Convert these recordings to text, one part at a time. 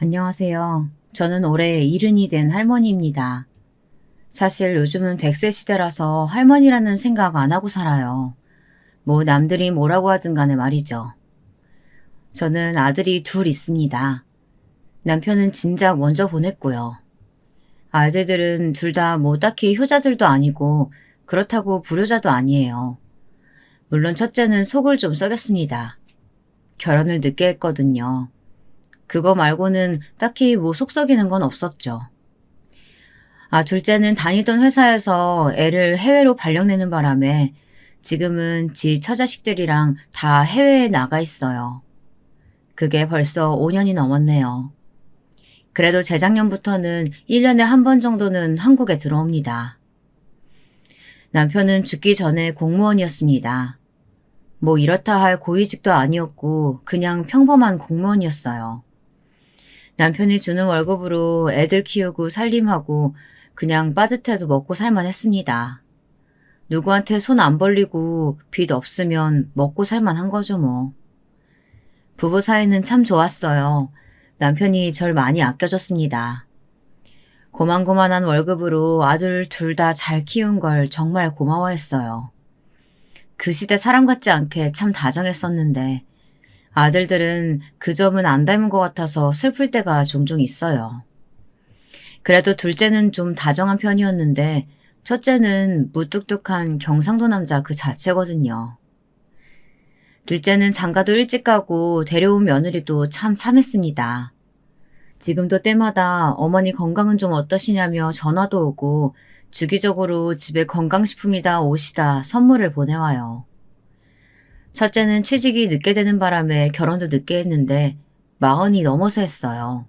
안녕하세요. 저는 올해 70이 된 할머니입니다. 사실 요즘은 100세 시대라서 할머니라는 생각 안 하고 살아요. 뭐 남들이 뭐라고 하든 간에 말이죠. 저는 아들이 둘 있습니다. 남편은 진작 먼저 보냈고요. 아들들은 둘 다 뭐 딱히 효자들도 아니고 그렇다고 불효자도 아니에요. 물론 첫째는 속을 좀 썩였습니다. 결혼을 늦게 했거든요. 그거 말고는 딱히 뭐 속 썩이는 건 없었죠. 둘째는 다니던 회사에서 애를 해외로 발령내는 바람에 지금은 지 처자식들이랑 다 해외에 나가 있어요. 그게 벌써 5년이 넘었네요. 그래도 재작년부터는 1년에 한 번 정도는 한국에 들어옵니다. 남편은 죽기 전에 공무원이었습니다. 뭐 이렇다 할 고위직도 아니었고 그냥 평범한 공무원이었어요. 남편이 주는 월급으로 애들 키우고 살림하고 그냥 빠듯해도 먹고 살만 했습니다. 누구한테 손 안 벌리고 빚 없으면 먹고 살만 한 거죠 뭐. 부부 사이는 참 좋았어요. 남편이 절 많이 아껴줬습니다. 고만고만한 월급으로 아들 둘 다 잘 키운 걸 정말 고마워했어요. 그 시대 사람 같지 않게 참 다정했었는데 아들들은 그 점은 안 닮은 것 같아서 슬플 때가 종종 있어요. 그래도 둘째는 좀 다정한 편이었는데 첫째는 무뚝뚝한 경상도 남자 그 자체거든요. 둘째는 장가도 일찍 가고 데려온 며느리도 참 참했습니다. 지금도 때마다 어머니 건강은 좀 어떠시냐며 전화도 오고 주기적으로 집에 건강식품이다 옷이다 선물을 보내와요. 첫째는 취직이 늦게 되는 바람에 결혼도 늦게 했는데 40이 넘어서 했어요.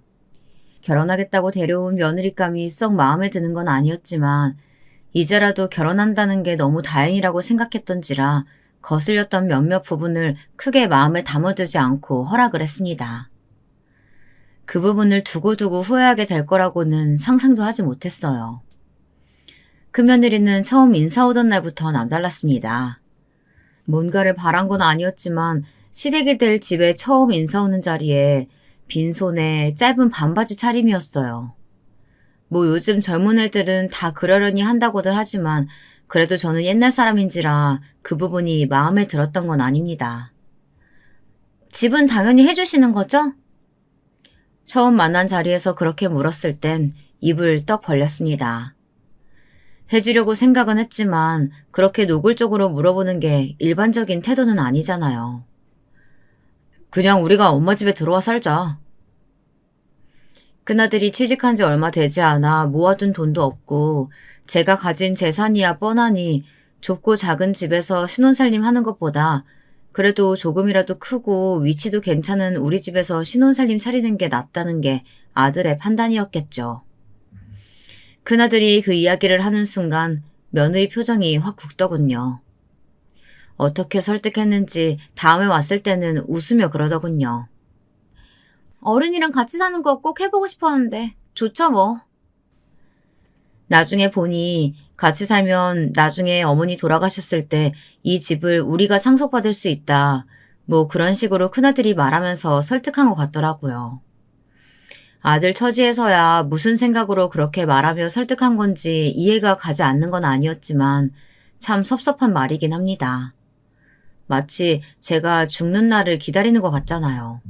결혼하겠다고 데려온 며느리감이 썩 마음에 드는 건 아니었지만 이제라도 결혼한다는 게 너무 다행이라고 생각했던지라 거슬렸던 몇몇 부분을 크게 마음에 담아두지 않고 허락을 했습니다. 그 부분을 두고두고 후회하게 될 거라고는 상상도 하지 못했어요. 큰며느리는 처음 인사 오던 날부터 남달랐습니다. 뭔가를 바란 건 아니었지만 시댁이 될 집에 처음 인사 오는 자리에 빈손에 짧은 반바지 차림이었어요. 뭐 요즘 젊은 애들은 다 그러려니 한다고들 하지만 그래도 저는 옛날 사람인지라 그 부분이 마음에 들었던 건 아닙니다. 집은 당연히 해주시는 거죠? 처음 만난 자리에서 그렇게 물었을 땐 입을 떡 벌렸습니다. 해주려고 생각은 했지만 그렇게 노골적으로 물어보는 게 일반적인 태도는 아니잖아요. 그냥 우리가 엄마 집에 들어와 살자. 큰아들이 취직한 지 얼마 되지 않아 모아둔 돈도 없고 제가 가진 재산이야 뻔하니 좁고 작은 집에서 신혼살림 하는 것보다 그래도 조금이라도 크고 위치도 괜찮은 우리 집에서 신혼살림 차리는 게 낫다는 게 아들의 판단이었겠죠. 큰아들이 그 이야기를 하는 순간 며느리 표정이 확 굳더군요. 어떻게 설득했는지 다음에 왔을 때는 웃으며 그러더군요. 어른이랑 같이 사는 거 꼭 해보고 싶었는데 좋죠 뭐. 나중에 보니 같이 살면 나중에 어머니 돌아가셨을 때 이 집을 우리가 상속받을 수 있다. 뭐 그런 식으로 큰아들이 말하면서 설득한 것 같더라고요. 아들 처지에서야 무슨 생각으로 그렇게 말하며 설득한 건지 이해가 가지 않는 건 아니었지만 참 섭섭한 말이긴 합니다. 마치 제가 죽는 날을 기다리는 것 같잖아요.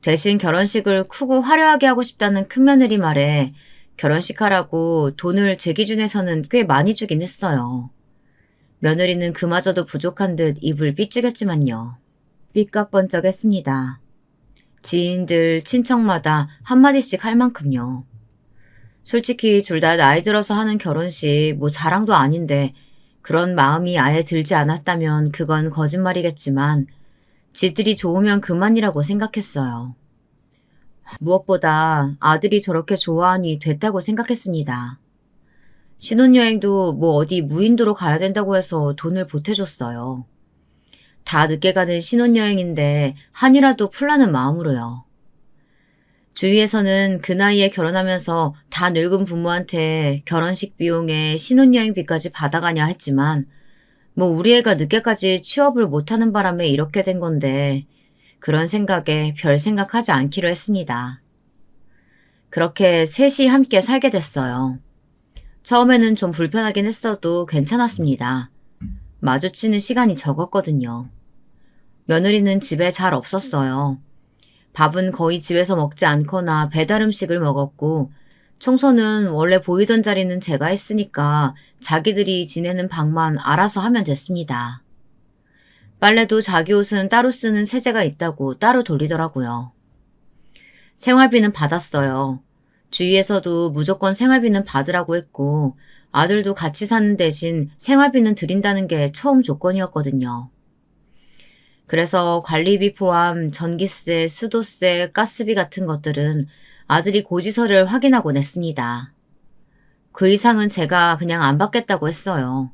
대신 결혼식을 크고 화려하게 하고 싶다는 큰며느리 말에 결혼식 하라고 돈을 제 기준에서는 꽤 많이 주긴 했어요. 며느리는 그마저도 부족한 듯 입을 삐죽였지만요. 삐까뻔쩍했습니다. 지인들, 친척마다 한마디씩 할 만큼요. 솔직히 둘 다 나이 들어서 하는 결혼식 뭐 자랑도 아닌데 그런 마음이 아예 들지 않았다면 그건 거짓말이겠지만 지들이 좋으면 그만이라고 생각했어요. 무엇보다 아들이 저렇게 좋아하니 됐다고 생각했습니다. 신혼여행도 뭐 어디 무인도로 가야 된다고 해서 돈을 보태줬어요. 다 늦게 가는 신혼여행인데 한이라도 풀라는 마음으로요. 주위에서는 그 나이에 결혼하면서 다 늙은 부모한테 결혼식 비용에 신혼여행비까지 받아가냐 했지만 뭐 우리 애가 늦게까지 취업을 못하는 바람에 이렇게 된 건데 그런 생각에 별 생각하지 않기로 했습니다. 그렇게 셋이 함께 살게 됐어요. 처음에는 좀 불편하긴 했어도 괜찮았습니다. 마주치는 시간이 적었거든요. 며느리는 집에 잘 없었어요. 밥은 거의 집에서 먹지 않거나 배달 음식을 먹었고, 청소는 원래 보이던 자리는 제가 했으니까 자기들이 지내는 방만 알아서 하면 됐습니다. 빨래도 자기 옷은 따로 쓰는 세제가 있다고 따로 돌리더라고요. 생활비는 받았어요. 주위에서도 무조건 생활비는 받으라고 했고, 아들도 같이 사는 대신 생활비는 드린다는 게 처음 조건이었거든요. 그래서 관리비 포함 전기세, 수도세, 가스비 같은 것들은 아들이 고지서를 확인하고 냈습니다. 그 이상은 제가 그냥 안 받겠다고 했어요.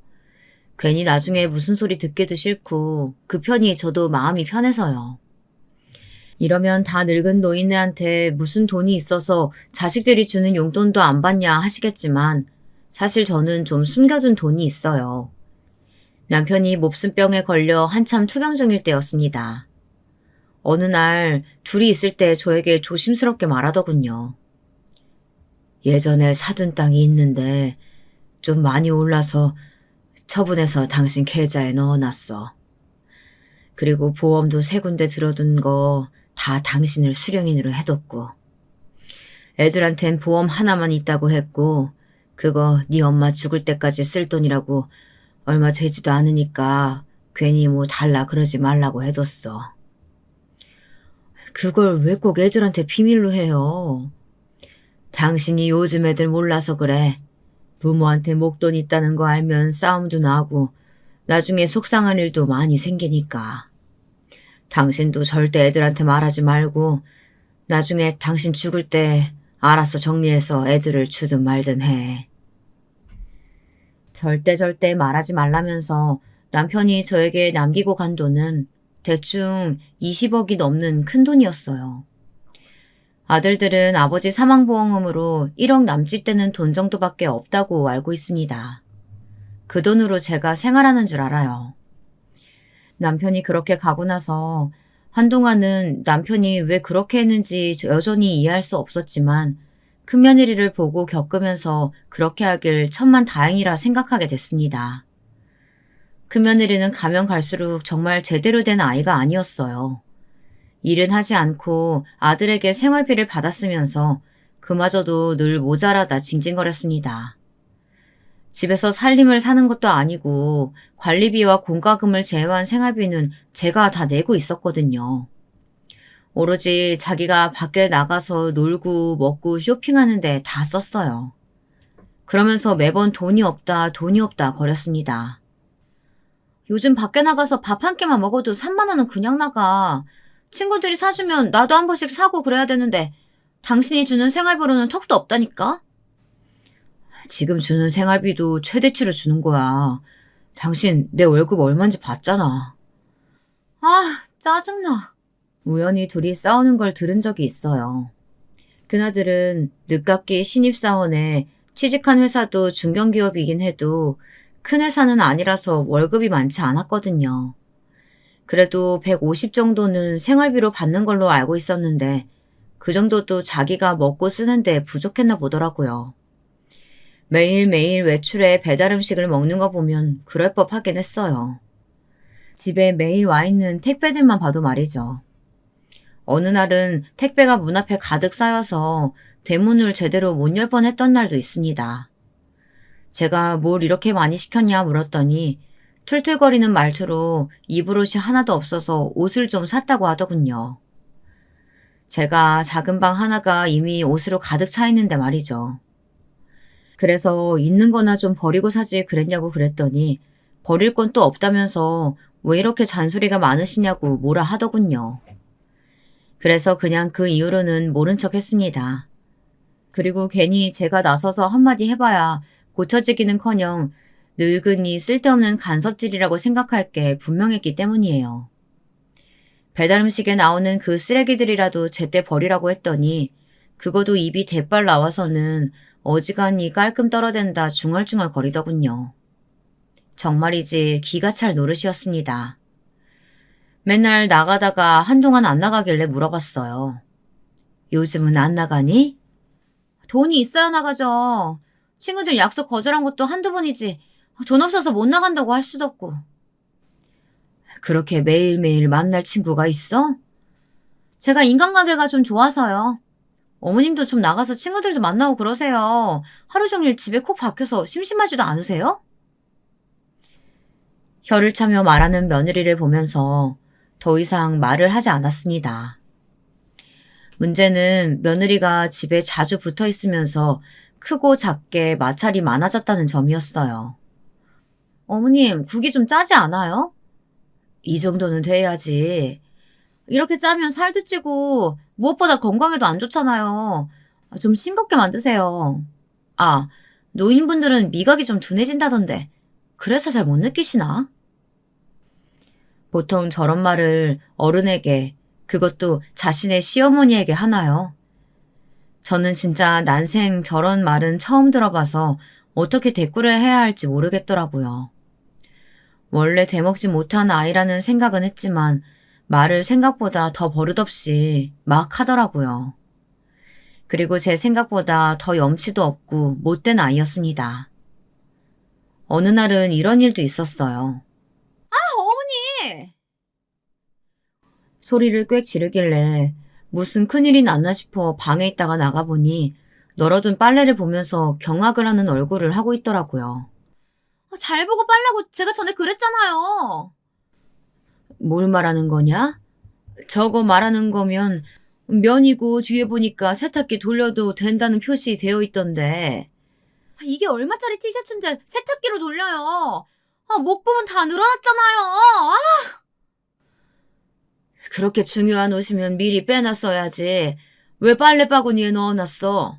괜히 나중에 무슨 소리 듣기도 싫고 그 편이 저도 마음이 편해서요. 이러면 다 늙은 노인네한테 무슨 돈이 있어서 자식들이 주는 용돈도 안 받냐 하시겠지만 사실 저는 좀 숨겨둔 돈이 있어요. 남편이 몹쓸병에 걸려 한참 투병 중일 때였습니다. 어느 날 둘이 있을 때 저에게 조심스럽게 말하더군요. 예전에 사둔 땅이 있는데 좀 많이 올라서 처분해서 당신 계좌에 넣어놨어. 그리고 보험도 세 군데 들어둔 거 다 당신을 수령인으로 해뒀고. 애들한텐 보험 하나만 있다고 했고 그거 네 엄마 죽을 때까지 쓸 돈이라고 얼마 되지도 않으니까 괜히 뭐 달라 그러지 말라고 해뒀어. 그걸 왜 꼭 애들한테 비밀로 해요? 당신이 요즘 애들 몰라서 그래. 부모한테 목돈 있다는 거 알면 싸움도 나고 나중에 속상한 일도 많이 생기니까. 당신도 절대 애들한테 말하지 말고 나중에 당신 죽을 때 알아서 정리해서 애들을 주든 말든 해. 절대 말하지 말라면서 남편이 저에게 남기고 간 돈은 대충 20억이 넘는 큰 돈이었어요. 아들들은 아버지 사망보험금으로 1억 남짓 되는 돈 정도밖에 없다고 알고 있습니다. 그 돈으로 제가 생활하는 줄 알아요. 남편이 그렇게 가고 나서 한동안은 남편이 왜 그렇게 했는지 여전히 이해할 수 없었지만 큰며느리를 보고 겪으면서 그렇게 하길 천만다행이라 생각하게 됐습니다. 큰며느리는 가면 갈수록 정말 제대로 된 아이가 아니었어요. 일은 하지 않고 아들에게 생활비를 받았으면서 그마저도 늘 모자라다 징징거렸습니다. 집에서 살림을 사는 것도 아니고 관리비와 공과금을 제외한 생활비는 제가 다 내고 있었거든요. 오로지 자기가 밖에 나가서 놀고 먹고 쇼핑하는데 다 썼어요. 그러면서 매번 돈이 없다 거렸습니다. 요즘 밖에 나가서 밥 한 끼만 먹어도 3만 원은 그냥 나가. 친구들이 사주면 나도 한 번씩 사고 그래야 되는데 당신이 주는 생활비로는 턱도 없다니까? 지금 주는 생활비도 최대치로 주는 거야. 당신 내 월급 얼마인지 봤잖아. 아, 짜증나. 우연히 둘이 싸우는 걸 들은 적이 있어요. 그나들은 늦깎이 신입사원에 취직한 회사도 중견기업이긴 해도 큰 회사는 아니라서 월급이 많지 않았거든요. 그래도 150 정도는 생활비로 받는 걸로 알고 있었는데 그 정도도 자기가 먹고 쓰는데 부족했나 보더라고요. 매일매일 외출해 배달 음식을 먹는 거 보면 그럴 법하긴 했어요. 집에 매일 와 있는 택배들만 봐도 말이죠. 어느 날은 택배가 문 앞에 가득 쌓여서 대문을 제대로 못 열 뻔했던 날도 있습니다. 제가 뭘 이렇게 많이 시켰냐 물었더니 툴툴거리는 말투로 입을 옷이 하나도 없어서 옷을 좀 샀다고 하더군요. 제가 작은 방 하나가 이미 옷으로 가득 차 있는데 말이죠. 그래서 있는 거나 좀 버리고 사지 그랬냐고 그랬더니 버릴 건 또 없다면서 왜 이렇게 잔소리가 많으시냐고 뭐라 하더군요. 그래서 그냥 그 이후로는 모른 척 했습니다. 그리고 괜히 제가 나서서 한마디 해봐야 고쳐지기는커녕 늙은이 쓸데없는 간섭질이라고 생각할 게 분명했기 때문이에요. 배달 음식에 나오는 그 쓰레기들이라도 제때 버리라고 했더니 그것도 입이 대빨 나와서는 어지간히 깔끔 떨어댄다 중얼중얼 거리더군요. 정말이지 기가 찰 노릇이었습니다. 맨날 나가다가 한동안 안 나가길래 물어봤어요. 요즘은 안 나가니? 돈이 있어야 나가죠. 친구들 약속 거절한 것도 한두 번이지. 돈 없어서 못 나간다고 할 수도 없고. 그렇게 매일매일 만날 친구가 있어? 제가 인간관계가 좀 좋아서요. 어머님도 좀 나가서 친구들도 만나고 그러세요. 하루 종일 집에 콕 박혀서 심심하지도 않으세요? 혀를 차며 말하는 며느리를 보면서 더 이상 말을 하지 않았습니다. 문제는 며느리가 집에 자주 붙어 있으면서 크고 작게 마찰이 많아졌다는 점이었어요. 어머님, 국이 좀 짜지 않아요? 이 정도는 돼야지. 이렇게 짜면 살도 찌고 무엇보다 건강에도 안 좋잖아요. 좀 싱겁게 만드세요. 아, 노인분들은 미각이 좀 둔해진다던데 그래서 잘 못 느끼시나? 보통 저런 말을 어른에게, 그것도 자신의 시어머니에게 하나요? 저는 진짜 난생 저런 말은 처음 들어봐서 어떻게 대꾸를 해야 할지 모르겠더라고요. 원래 대먹지 못한 아이라는 생각은 했지만 말을 생각보다 더 버릇없이 막 하더라고요. 그리고 제 생각보다 더 염치도 없고 못된 아이였습니다. 어느 날은 이런 일도 있었어요. 어머니! 소리를 꽥 지르길래 무슨 큰일이 났나 싶어 방에 있다가 나가보니 널어둔 빨래를 보면서 경악을 하는 얼굴을 하고 있더라고요. 잘 보고 빨라고 제가 전에 그랬잖아요. 뭘 말하는 거냐? 저거 말하는 거면 면이고 뒤에 보니까 세탁기 돌려도 된다는 표시 되어 있던데. 이게 얼마짜리 티셔츠인데 세탁기로 돌려요. 목 부분 다 늘어났잖아요. 그렇게 중요한 옷이면 미리 빼놨어야지. 왜 빨래바구니에 넣어놨어?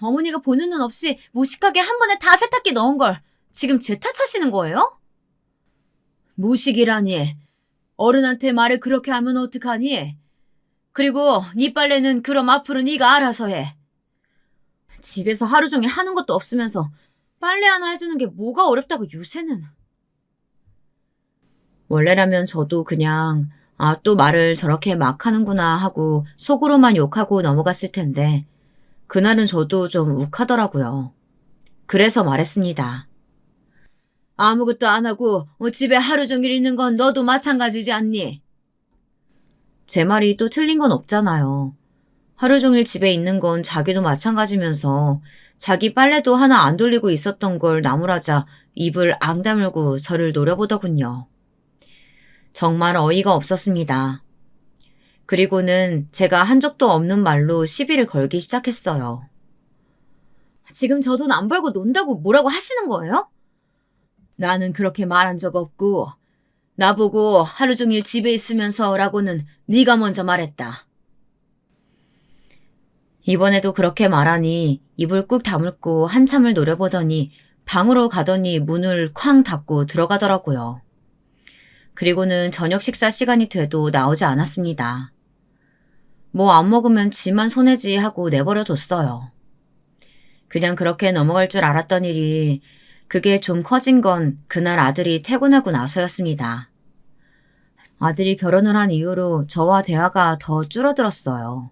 어머니가 보는 눈 없이 무식하게 한 번에 다 세탁기 넣은 걸 지금 제 탓하시는 거예요? 무식이라니. 어른한테 말을 그렇게 하면 어떡하니? 그리고 네 빨래는 그럼 앞으로 네가 알아서 해. 집에서 하루 종일 하는 것도 없으면서 빨래 하나 해주는 게 뭐가 어렵다고 요새는. 원래라면 저도 그냥 또 말을 저렇게 막 하는구나 하고 속으로만 욕하고 넘어갔을 텐데 그날은 저도 좀 욱하더라고요. 그래서 말했습니다. 아무것도 안 하고 집에 하루 종일 있는 건 너도 마찬가지지 않니? 제 말이 또 틀린 건 없잖아요. 하루 종일 집에 있는 건 자기도 마찬가지면서 자기 빨래도 하나 안 돌리고 있었던 걸 나무라자 입을 앙 다물고 저를 노려보더군요. 정말 어이가 없었습니다. 그리고는 제가 한 적도 없는 말로 시비를 걸기 시작했어요. 지금 저 돈 안 벌고 논다고 뭐라고 하시는 거예요? 나는 그렇게 말한 적 없고 나보고 하루 종일 집에 있으면서라고는 네가 먼저 말했다. 이번에도 그렇게 말하니 입을 꾹 다물고 한참을 노려보더니 방으로 가더니 문을 쾅 닫고 들어가더라고요. 그리고는 저녁 식사 시간이 돼도 나오지 않았습니다. 뭐 안 먹으면 지만 손해지 하고 내버려 뒀어요. 그냥 그렇게 넘어갈 줄 알았던 일이 그게 좀 커진 건 그날 아들이 퇴근하고 나서였습니다. 아들이 결혼을 한 이후로 저와 대화가 더 줄어들었어요.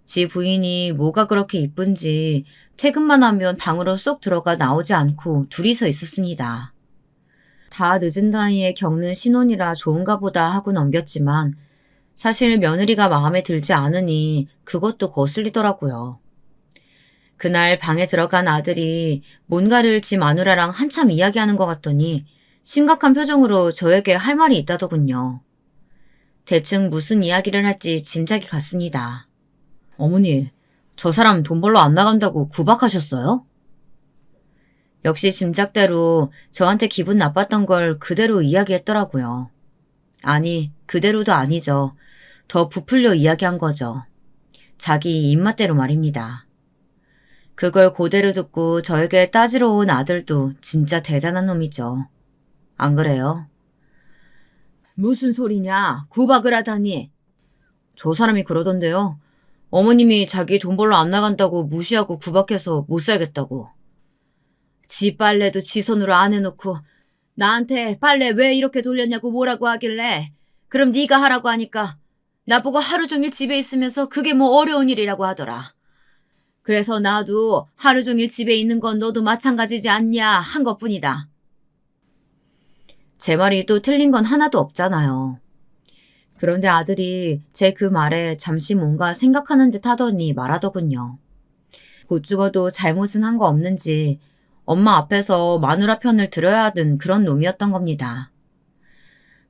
지 부인이 뭐가 그렇게 이쁜지 퇴근만 하면 방으로 쏙 들어가 나오지 않고 둘이서 있었습니다. 다 늦은 나이에 겪는 신혼이라 좋은가 보다 하고 넘겼지만 사실 며느리가 마음에 들지 않으니 그것도 거슬리더라고요. 그날 방에 들어간 아들이 뭔가를 지 마누라랑 한참 이야기하는 것 같더니 심각한 표정으로 저에게 할 말이 있다더군요. 대충 무슨 이야기를 할지 짐작이 갔습니다. 어머니, 저 사람 돈 벌러 안 나간다고 구박하셨어요? 역시 짐작대로 저한테 기분 나빴던 걸 그대로 이야기했더라고요. 아니, 그대로도 아니죠. 더 부풀려 이야기한 거죠. 자기 입맛대로 말입니다. 그걸 그대로 듣고 저에게 따지러 온 아들도 진짜 대단한 놈이죠. 안 그래요? 무슨 소리냐? 구박을 하다니. 저 사람이 그러던데요. 어머님이 자기 돈 벌러 안 나간다고 무시하고 구박해서 못 살겠다고. 지 빨래도 지 손으로 안 해놓고 나한테 빨래 왜 이렇게 돌렸냐고 뭐라고 하길래 그럼 네가 하라고 하니까 나보고 하루 종일 집에 있으면서 그게 뭐 어려운 일이라고 하더라. 그래서 나도 하루 종일 집에 있는 건 너도 마찬가지지 않냐 한 것뿐이다. 제 말이 또 틀린 건 하나도 없잖아요. 그런데 아들이 제 그 말에 잠시 뭔가 생각하는 듯 하더니 말하더군요. 곧 죽어도 잘못은 한 거 없는지 엄마 앞에서 마누라 편을 들어야 하던 그런 놈이었던 겁니다.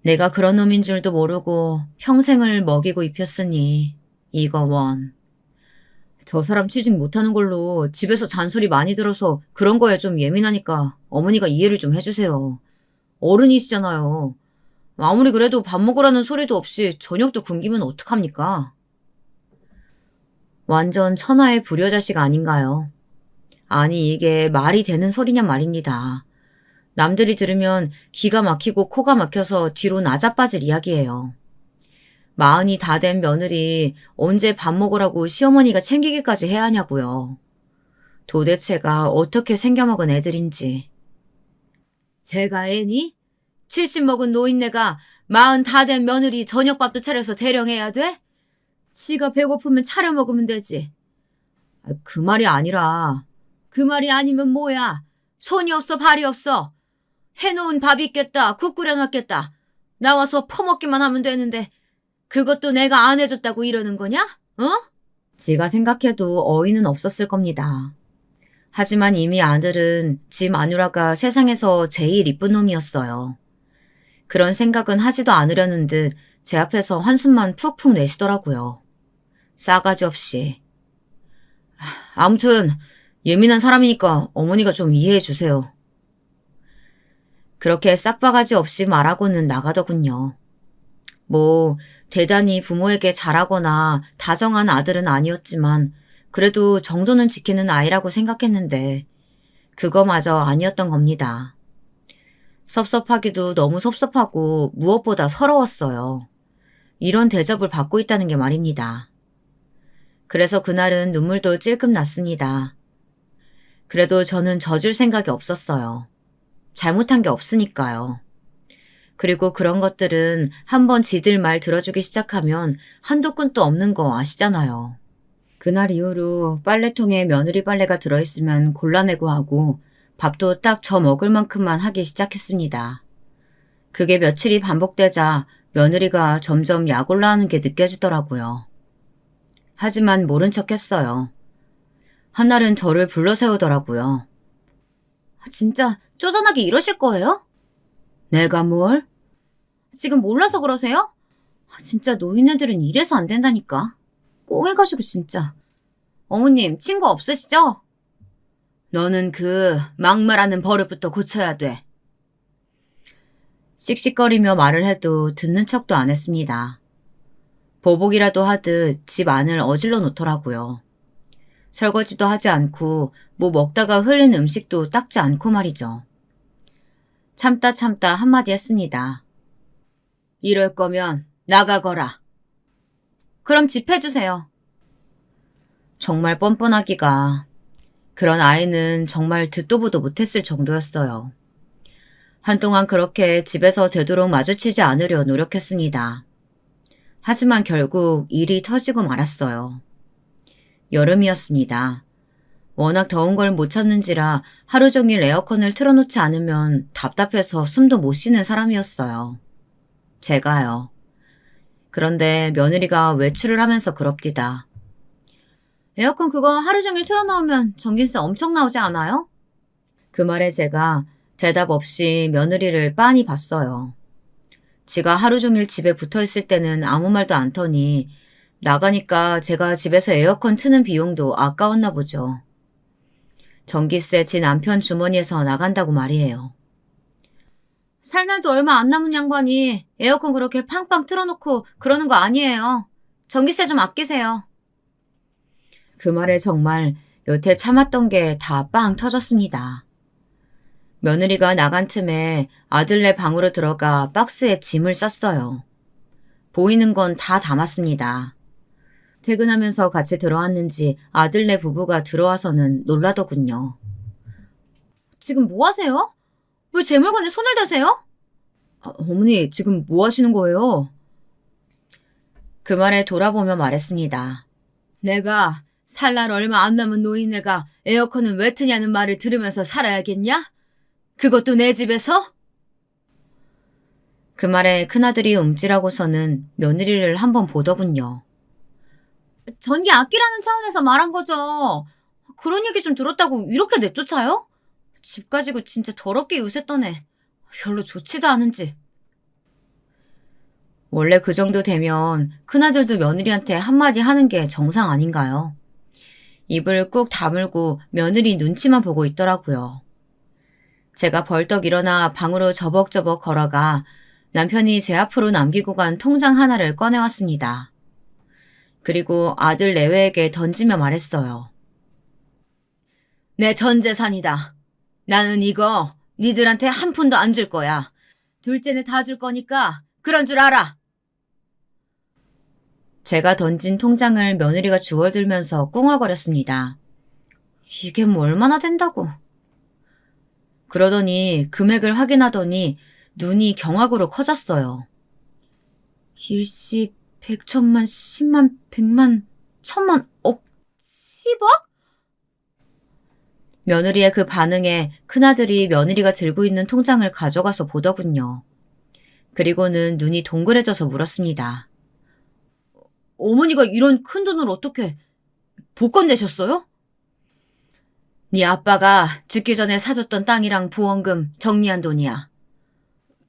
내가 그런 놈인 줄도 모르고 평생을 먹이고 입혔으니 이거 원. 저 사람 취직 못하는 걸로 집에서 잔소리 많이 들어서 그런 거에 좀 예민하니까 어머니가 이해를 좀 해주세요. 어른이시잖아요. 아무리 그래도 밥 먹으라는 소리도 없이 저녁도 굶기면 어떡합니까? 완전 천하의 불효자식 아닌가요? 아니 이게 말이 되는 소리냔 말입니다. 남들이 들으면 기가 막히고 코가 막혀서 뒤로 나자빠질 이야기예요. 40이 다 된 며느리 언제 밥 먹으라고 시어머니가 챙기기까지 해야 하냐고요. 도대체가 어떻게 생겨먹은 애들인지. 제가 애니? 70 먹은 노인네가 40 다 된 며느리 저녁밥도 차려서 대령해야 돼? 지가 배고프면 차려 먹으면 되지. 그 말이 아니라. 그 말이 아니면 뭐야? 손이 없어 발이 없어. 해놓은 밥 있겠다. 국 끓여놨겠다. 나와서 퍼먹기만 하면 되는데 그것도 내가 안 해줬다고 이러는 거냐? 어? 지가 생각해도 어이는 없었을 겁니다. 하지만 이미 아들은 지 마누라가 세상에서 제일 이쁜 놈이었어요. 그런 생각은 하지도 않으려는 듯 제 앞에서 한숨만 푹푹 내쉬더라고요. 싸가지 없이. 아무튼 예민한 사람이니까 어머니가 좀 이해해 주세요. 그렇게 싹바가지 없이 말하고는 나가더군요. 뭐 대단히 부모에게 잘하거나 다정한 아들은 아니었지만 그래도 정도는 지키는 아이라고 생각했는데 그거마저 아니었던 겁니다. 섭섭하기도 너무 섭섭하고 무엇보다 서러웠어요. 이런 대접을 받고 있다는 게 말입니다. 그래서 그날은 눈물도 찔끔 났습니다. 그래도 저는 져줄 생각이 없었어요. 잘못한 게 없으니까요. 그리고 그런 것들은 한번 지들 말 들어주기 시작하면 한도 끝도 없는 거 아시잖아요. 그날 이후로 빨래통에 며느리 빨래가 들어있으면 골라내고 하고 밥도 딱 저 먹을 만큼만 하기 시작했습니다. 그게 며칠이 반복되자 며느리가 점점 약 올라하는 게 느껴지더라고요. 하지만 모른 척 했어요. 한날은 저를 불러 세우더라고요. 진짜 쪼잔하게 이러실 거예요? 내가 뭘? 지금 몰라서 그러세요? 진짜 노인네들은 이래서 안 된다니까. 꽁해가지고 진짜. 어머님 친구 없으시죠? 너는 그 막말하는 버릇부터 고쳐야 돼. 씩씩거리며 말을 해도 듣는 척도 안 했습니다. 보복이라도 하듯 집 안을 어질러 놓더라고요. 설거지도 하지 않고 뭐 먹다가 흘린 음식도 닦지 않고 말이죠. 참다 한마디 했습니다. 이럴 거면 나가거라. 그럼 집 해주세요. 정말 뻔뻔하기가. 그런 아이는 정말 듣도 보도 못했을 정도였어요. 한동안 그렇게 집에서 되도록 마주치지 않으려 노력했습니다. 하지만 결국 일이 터지고 말았어요. 여름이었습니다. 워낙 더운 걸 못 참는지라 하루 종일 에어컨을 틀어놓지 않으면 답답해서 숨도 못 쉬는 사람이었어요. 제가요. 그런데 며느리가 외출을 하면서 그럽디다. 에어컨 그거 하루 종일 틀어놓으면 전기세 엄청 나오지 않아요? 그 말에 제가 대답 없이 며느리를 빤히 봤어요. 지가 하루 종일 집에 붙어있을 때는 아무 말도 안 터니 나가니까 제가 집에서 에어컨 트는 비용도 아까웠나 보죠. 전기세 지 남편 주머니에서 나간다고 말이에요. 살 날도 얼마 안 남은 양반이 에어컨 그렇게 팡팡 틀어놓고 그러는 거 아니에요. 전기세 좀 아끼세요. 그 말에 정말 여태 참았던 게 다 빵 터졌습니다. 며느리가 나간 틈에 아들네 방으로 들어가 박스에 짐을 쌌어요. 보이는 건 다 담았습니다. 퇴근하면서 같이 들어왔는지 아들네 부부가 들어와서는 놀라더군요. 지금 뭐 하세요? 왜 제 물건에 손을 대세요? 어머니 지금 뭐 하시는 거예요? 그 말에 돌아보며 말했습니다. 내가 살 날 얼마 안 남은 노인네가 에어컨은 왜 트냐는 말을 들으면서 살아야겠냐? 그것도 내 집에서? 그 말에 큰아들이 움찔하고서는 며느리를 한번 보더군요. 전기 아끼라는 차원에서 말한 거죠. 그런 얘기 좀 들었다고 이렇게 내쫓아요? 집 가지고 진짜 더럽게 유세 애. 별로 좋지도 않은지. 원래 그 정도 되면 큰아들도 며느리한테 한마디 하는 게 정상 아닌가요? 입을 꾹 다물고 며느리 눈치만 보고 있더라고요. 제가 벌떡 일어나 방으로 저벅저벅 걸어가 남편이 제 앞으로 남기고 간 통장 하나를 꺼내왔습니다. 그리고 아들 내외에게 던지며 말했어요. 내 전 재산이다. 나는 이거 니들한테 한 푼도 안 줄 거야. 둘째는 다 줄 거니까 그런 줄 알아. 제가 던진 통장을 며느리가 주워들면서 꿍얼거렸습니다. 이게 뭐 얼마나 된다고. 그러더니 금액을 확인하더니 눈이 경악으로 커졌어요. 일시, 백천만, 십만, 백만, 천만, 억, 10억? 며느리의 그 반응에 큰아들이 며느리가 들고 있는 통장을 가져가서 보더군요. 그리고는 눈이 동그래져서 물었습니다. 어머니가 이런 큰 돈을 어떻게 복권 내셨어요? 네 아빠가 죽기 전에 사줬던 땅이랑 보험금 정리한 돈이야.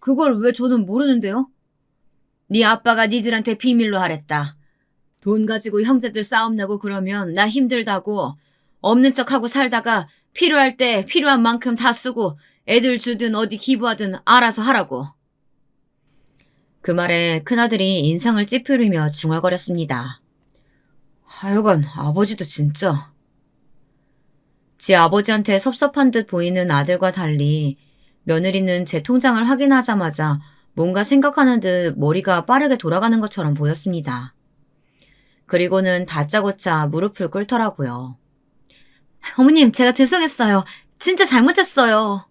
그걸 왜 저는 모르는데요? 네 아빠가 니들한테 비밀로 하랬다. 돈 가지고 형제들 싸움 나고 그러면 나 힘들다고 없는 척하고 살다가 필요할 때 필요한 만큼 다 쓰고 애들 주든 어디 기부하든 알아서 하라고. 그 말에 큰아들이 인상을 찌푸리며 중얼거렸습니다. 하여간 아버지도 진짜. 지 아버지한테 섭섭한 듯 보이는 아들과 달리 며느리는 제 통장을 확인하자마자 뭔가 생각하는 듯 머리가 빠르게 돌아가는 것처럼 보였습니다. 그리고는 다짜고짜 무릎을 꿇더라고요. 어머님, 제가 죄송했어요. 진짜 잘못했어요.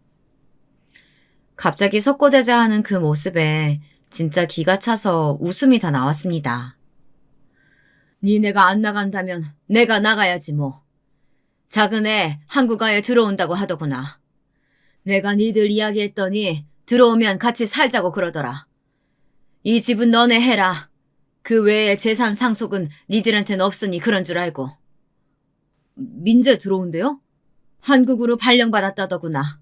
갑자기 석고대자하는 그 모습에 진짜 기가 차서 웃음이 다 나왔습니다. 니네가 안 나간다면 내가 나가야지 뭐. 작은 애 한국아에 들어온다고 하더구나. 내가 니들 이야기했더니 들어오면 같이 살자고 그러더라. 이 집은 너네 해라. 그 외에 재산 상속은 니들한테는 없으니 그런 줄 알고. 민재 들어온대요? 한국으로 발령받았다더구나.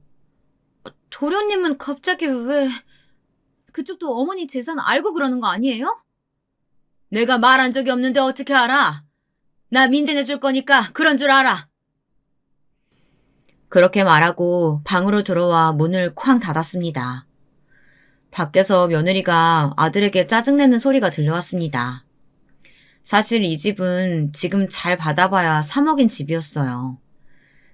도련님은 갑자기 왜... 그쪽도 어머니 재산 알고 그러는 거 아니에요? 내가 말한 적이 없는데 어떻게 알아? 나 민재 내줄 거니까 그런 줄 알아. 그렇게 말하고 방으로 들어와 문을 쾅 닫았습니다. 밖에서 며느리가 아들에게 짜증내는 소리가 들려왔습니다. 사실 이 집은 지금 잘 받아봐야 3억인 집이었어요.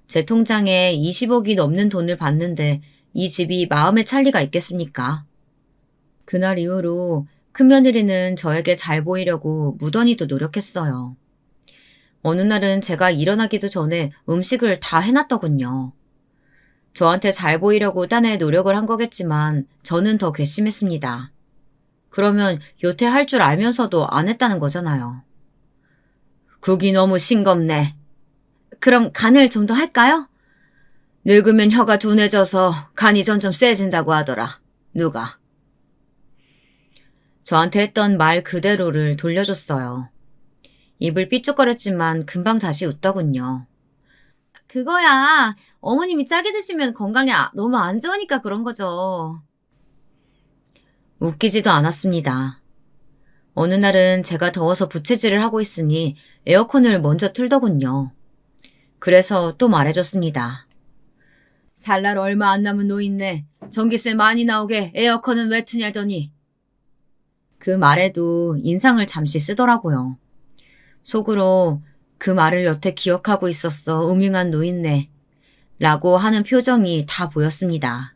제 통장에 20억이 넘는 돈을 받는데 이 집이 마음에 찰 리가 있겠습니까? 그날 이후로 큰며느리는 저에게 잘 보이려고 무던히도 노력했어요. 어느 날은 제가 일어나기도 전에 음식을 다 해놨더군요. 저한테 잘 보이려고 딴에 노력을 한 거겠지만 저는 더 괘씸했습니다. 그러면 여태 할 줄 알면서도 안 했다는 거잖아요. 국이 너무 싱겁네. 그럼 간을 좀 더 할까요? 늙으면 혀가 둔해져서 간이 점점 세진다고 하더라. 누가? 저한테 했던 말 그대로를 돌려줬어요. 입을 삐죽거렸지만 금방 다시 웃더군요. 그거야. 어머님이 짜게 드시면 건강에 너무 안 좋으니까 그런 거죠. 웃기지도 않았습니다. 어느 날은 제가 더워서 부채질을 하고 있으니 에어컨을 먼저 틀더군요. 그래서 또 말해줬습니다. 살 날 얼마 안 남은 노인네. 전기세 많이 나오게 에어컨은 왜 트냐더니. 그 말에도 인상을 잠시 쓰더라고요. 속으로 그 말을 여태 기억하고 있었어 음흉한 노인네 라고 하는 표정이 다 보였습니다.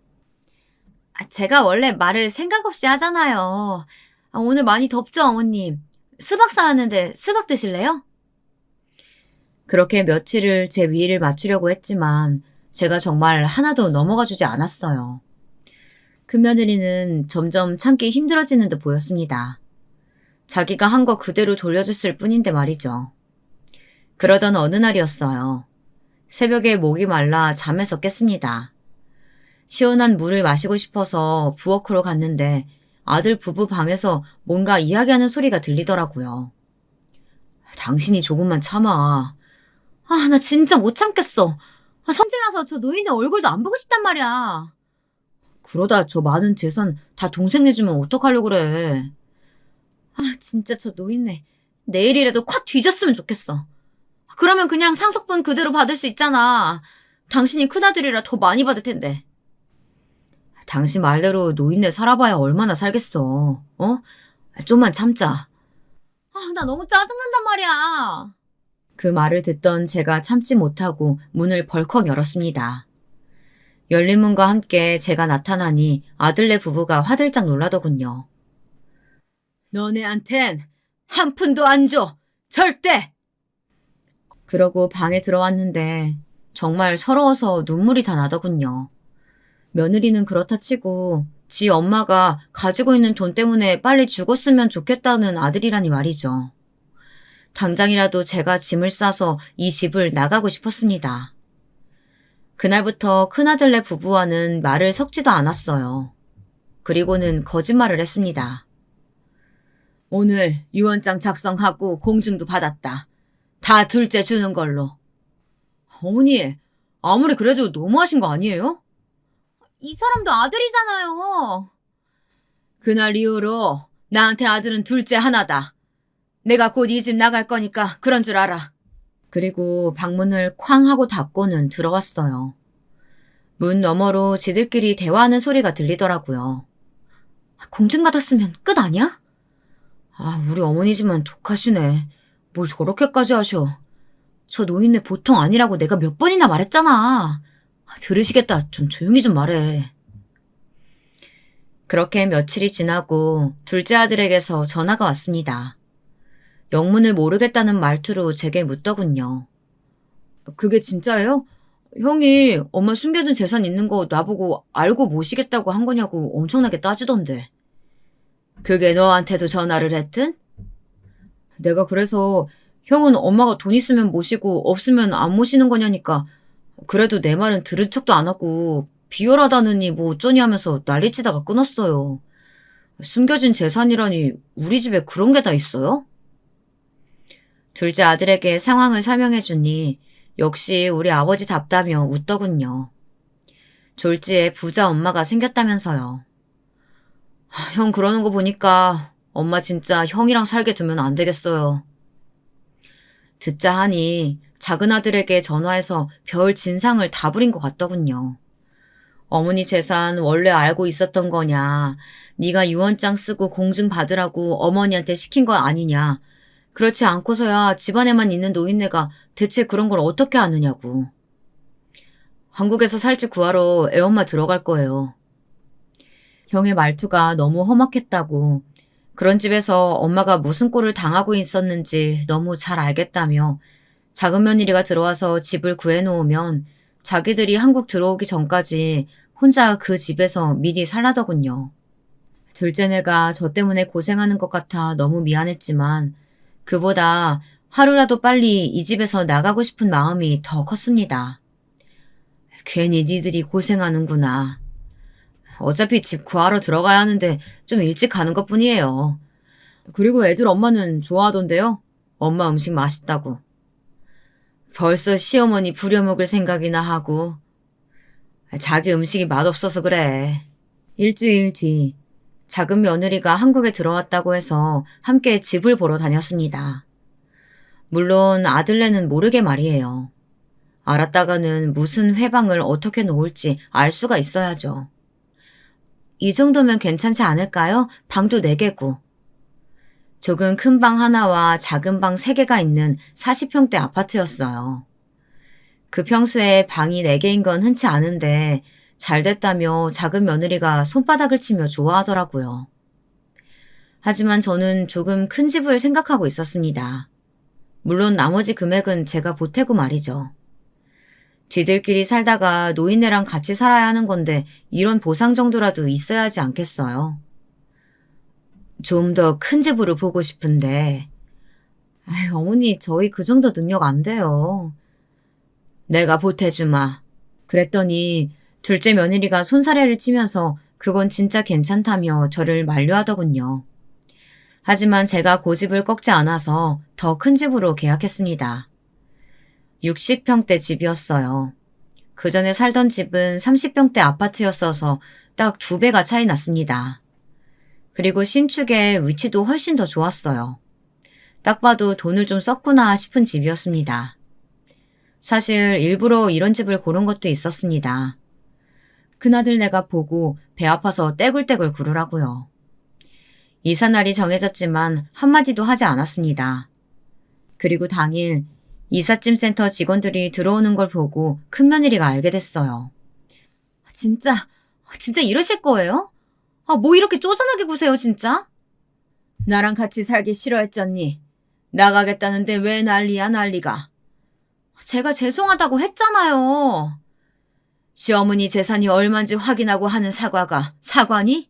제가 원래 말을 생각 없이 하잖아요. 오늘 많이 덥죠 어머님. 수박 사왔는데 수박 드실래요? 그렇게 며칠을 제 위를 맞추려고 했지만 제가 정말 하나도 넘어가 주지 않았어요. 큰며느리는 점점 참기 힘들어지는 듯 보였습니다. 자기가 한 거 그대로 돌려줬을 뿐인데 말이죠. 그러던 어느 날이었어요. 새벽에 목이 말라 잠에서 깼습니다. 시원한 물을 마시고 싶어서 부엌으로 갔는데 아들 부부 방에서 뭔가 이야기하는 소리가 들리더라고요. 당신이 조금만 참아. 나 진짜 못 참겠어. 성질나서 저 노인네 얼굴도 안 보고 싶단 말이야. 그러다 저 많은 재산 다 동생 내주면 어떡하려고 그래. 진짜 저 노인네 내일이라도 콱 뒤졌으면 좋겠어. 그러면 그냥 상속분 그대로 받을 수 있잖아. 당신이 큰아들이라 더 많이 받을 텐데. 당신 말대로 노인네 살아봐야 얼마나 살겠어. 좀만 참자. 나 너무 짜증난단 말이야. 그 말을 듣던 제가 참지 못하고 문을 벌컥 열었습니다. 열린 문과 함께 제가 나타나니 아들네 부부가 화들짝 놀라더군요. 너네한텐 한 푼도 안 줘. 절대! 그러고 방에 들어왔는데 정말 서러워서 눈물이 다 나더군요. 며느리는 그렇다 치고 지 엄마가 가지고 있는 돈 때문에 빨리 죽었으면 좋겠다는 아들이라니 말이죠. 당장이라도 제가 짐을 싸서 이 집을 나가고 싶었습니다. 그날부터 큰아들네 부부와는 말을 섞지도 않았어요. 그리고는 거짓말을 했습니다. 오늘 유언장 작성하고 공증도 받았다. 다 둘째 주는 걸로. 어머니, 아무리 그래도 너무하신 거 아니에요? 이 사람도 아들이잖아요. 그날 이후로 나한테 아들은 둘째 하나다. 내가 곧 이 집 나갈 거니까 그런 줄 알아. 그리고 방문을 쾅 하고 닫고는 들어왔어요. 문 너머로 지들끼리 대화하는 소리가 들리더라고요. 공증받았으면 끝 아니야? 우리 어머니지만 독하시네. 뭘 저렇게까지 하셔. 저 노인네 보통 아니라고 내가 몇 번이나 말했잖아. 들으시겠다. 좀 조용히 좀 말해. 그렇게 며칠이 지나고 둘째 아들에게서 전화가 왔습니다. 영문을 모르겠다는 말투로 제게 묻더군요. 그게 진짜예요? 형이 엄마 숨겨둔 재산 있는 거 나보고 알고 모시겠다고 한 거냐고 엄청나게 따지던데. 그게 너한테도 전화를 했든? 내가 그래서 형은 엄마가 돈 있으면 모시고 없으면 안 모시는 거냐니까 그래도 내 말은 들은 척도 안 하고 비열하다느니 뭐 어쩌니 하면서 난리치다가 끊었어요. 숨겨진 재산이라니 우리 집에 그런 게 다 있어요? 둘째 아들에게 상황을 설명해주니 역시 우리 아버지답다며 웃더군요. 졸지에 부자 엄마가 생겼다면서요. 형 그러는 거 보니까 엄마 진짜 형이랑 살게 두면 안 되겠어요. 듣자 하니 작은 아들에게 전화해서 별 진상을 다 부린 것 같더군요. 어머니 재산 원래 알고 있었던 거냐, 네가 유언장 쓰고 공증 받으라고 어머니한테 시킨 거 아니냐, 그렇지 않고서야 집안에만 있는 노인네가 대체 그런 걸 어떻게 아느냐고. 한국에서 살지 구하러 애엄마 들어갈 거예요. 형의 말투가 너무 험악했다고, 그런 집에서 엄마가 무슨 꼴을 당하고 있었는지 너무 잘 알겠다며 작은 며느리가 들어와서 집을 구해놓으면 자기들이 한국 들어오기 전까지 혼자 그 집에서 미리 살라더군요. 둘째네가 저 때문에 고생하는 것 같아 너무 미안했지만 그보다 하루라도 빨리 이 집에서 나가고 싶은 마음이 더 컸습니다. 괜히 니들이 고생하는구나. 어차피 집 구하러 들어가야 하는데 좀 일찍 가는 것뿐이에요. 그리고 애들 엄마는 좋아하던데요? 엄마 음식 맛있다고. 벌써 시어머니 부려먹을 생각이나 하고. 자기 음식이 맛없어서 그래. 일주일 뒤 작은 며느리가 한국에 들어왔다고 해서 함께 집을 보러 다녔습니다. 물론 아들네는 모르게 말이에요. 알았다가는 무슨 회방을 어떻게 놓을지 알 수가 있어야죠. 이 정도면 괜찮지 않을까요? 방도 4개고. 조금 큰 방 하나와 작은 방 3개가 있는 40평대 아파트였어요. 그 평수에 방이 4개인 건 흔치 않은데 잘 됐다며 작은 며느리가 손바닥을 치며 좋아하더라고요. 하지만 저는 조금 큰 집을 생각하고 있었습니다. 물론 나머지 금액은 제가 보태고 말이죠. 지들끼리 살다가 노인네랑 같이 살아야 하는 건데 이런 보상 정도라도 있어야 하지 않겠어요? 좀 더 큰 집으로 보고 싶은데 어머니, 저희 그 정도 능력 안 돼요. 내가 보태주마. 그랬더니 둘째 며느리가 손사래를 치면서 그건 진짜 괜찮다며 저를 만류하더군요. 하지만 제가 고집을 꺾지 않아서 더 큰 집으로 계약했습니다. 60평대 집이었어요. 그 전에 살던 집은 30평대 아파트였어서 딱 2배가 차이 났습니다. 그리고 신축의 위치도 훨씬 더 좋았어요. 딱 봐도 돈을 좀 썼구나 싶은 집이었습니다. 사실 일부러 이런 집을 고른 것도 있었습니다. 큰아들네가 보고 배 아파서 떼굴떼굴 구르라고요. 이사날이 정해졌지만 한마디도 하지 않았습니다. 그리고 당일 이삿짐센터 직원들이 들어오는 걸 보고 큰며느리가 알게 됐어요. 진짜 이러실 거예요? 뭐 이렇게 쪼잔하게 구세요, 진짜? 나랑 같이 살기 싫어했잖니. 나가겠다는데 왜 난리야, 난리가. 제가 죄송하다고 했잖아요. 시어머니 재산이 얼만지 확인하고 하는 사과가 사과니?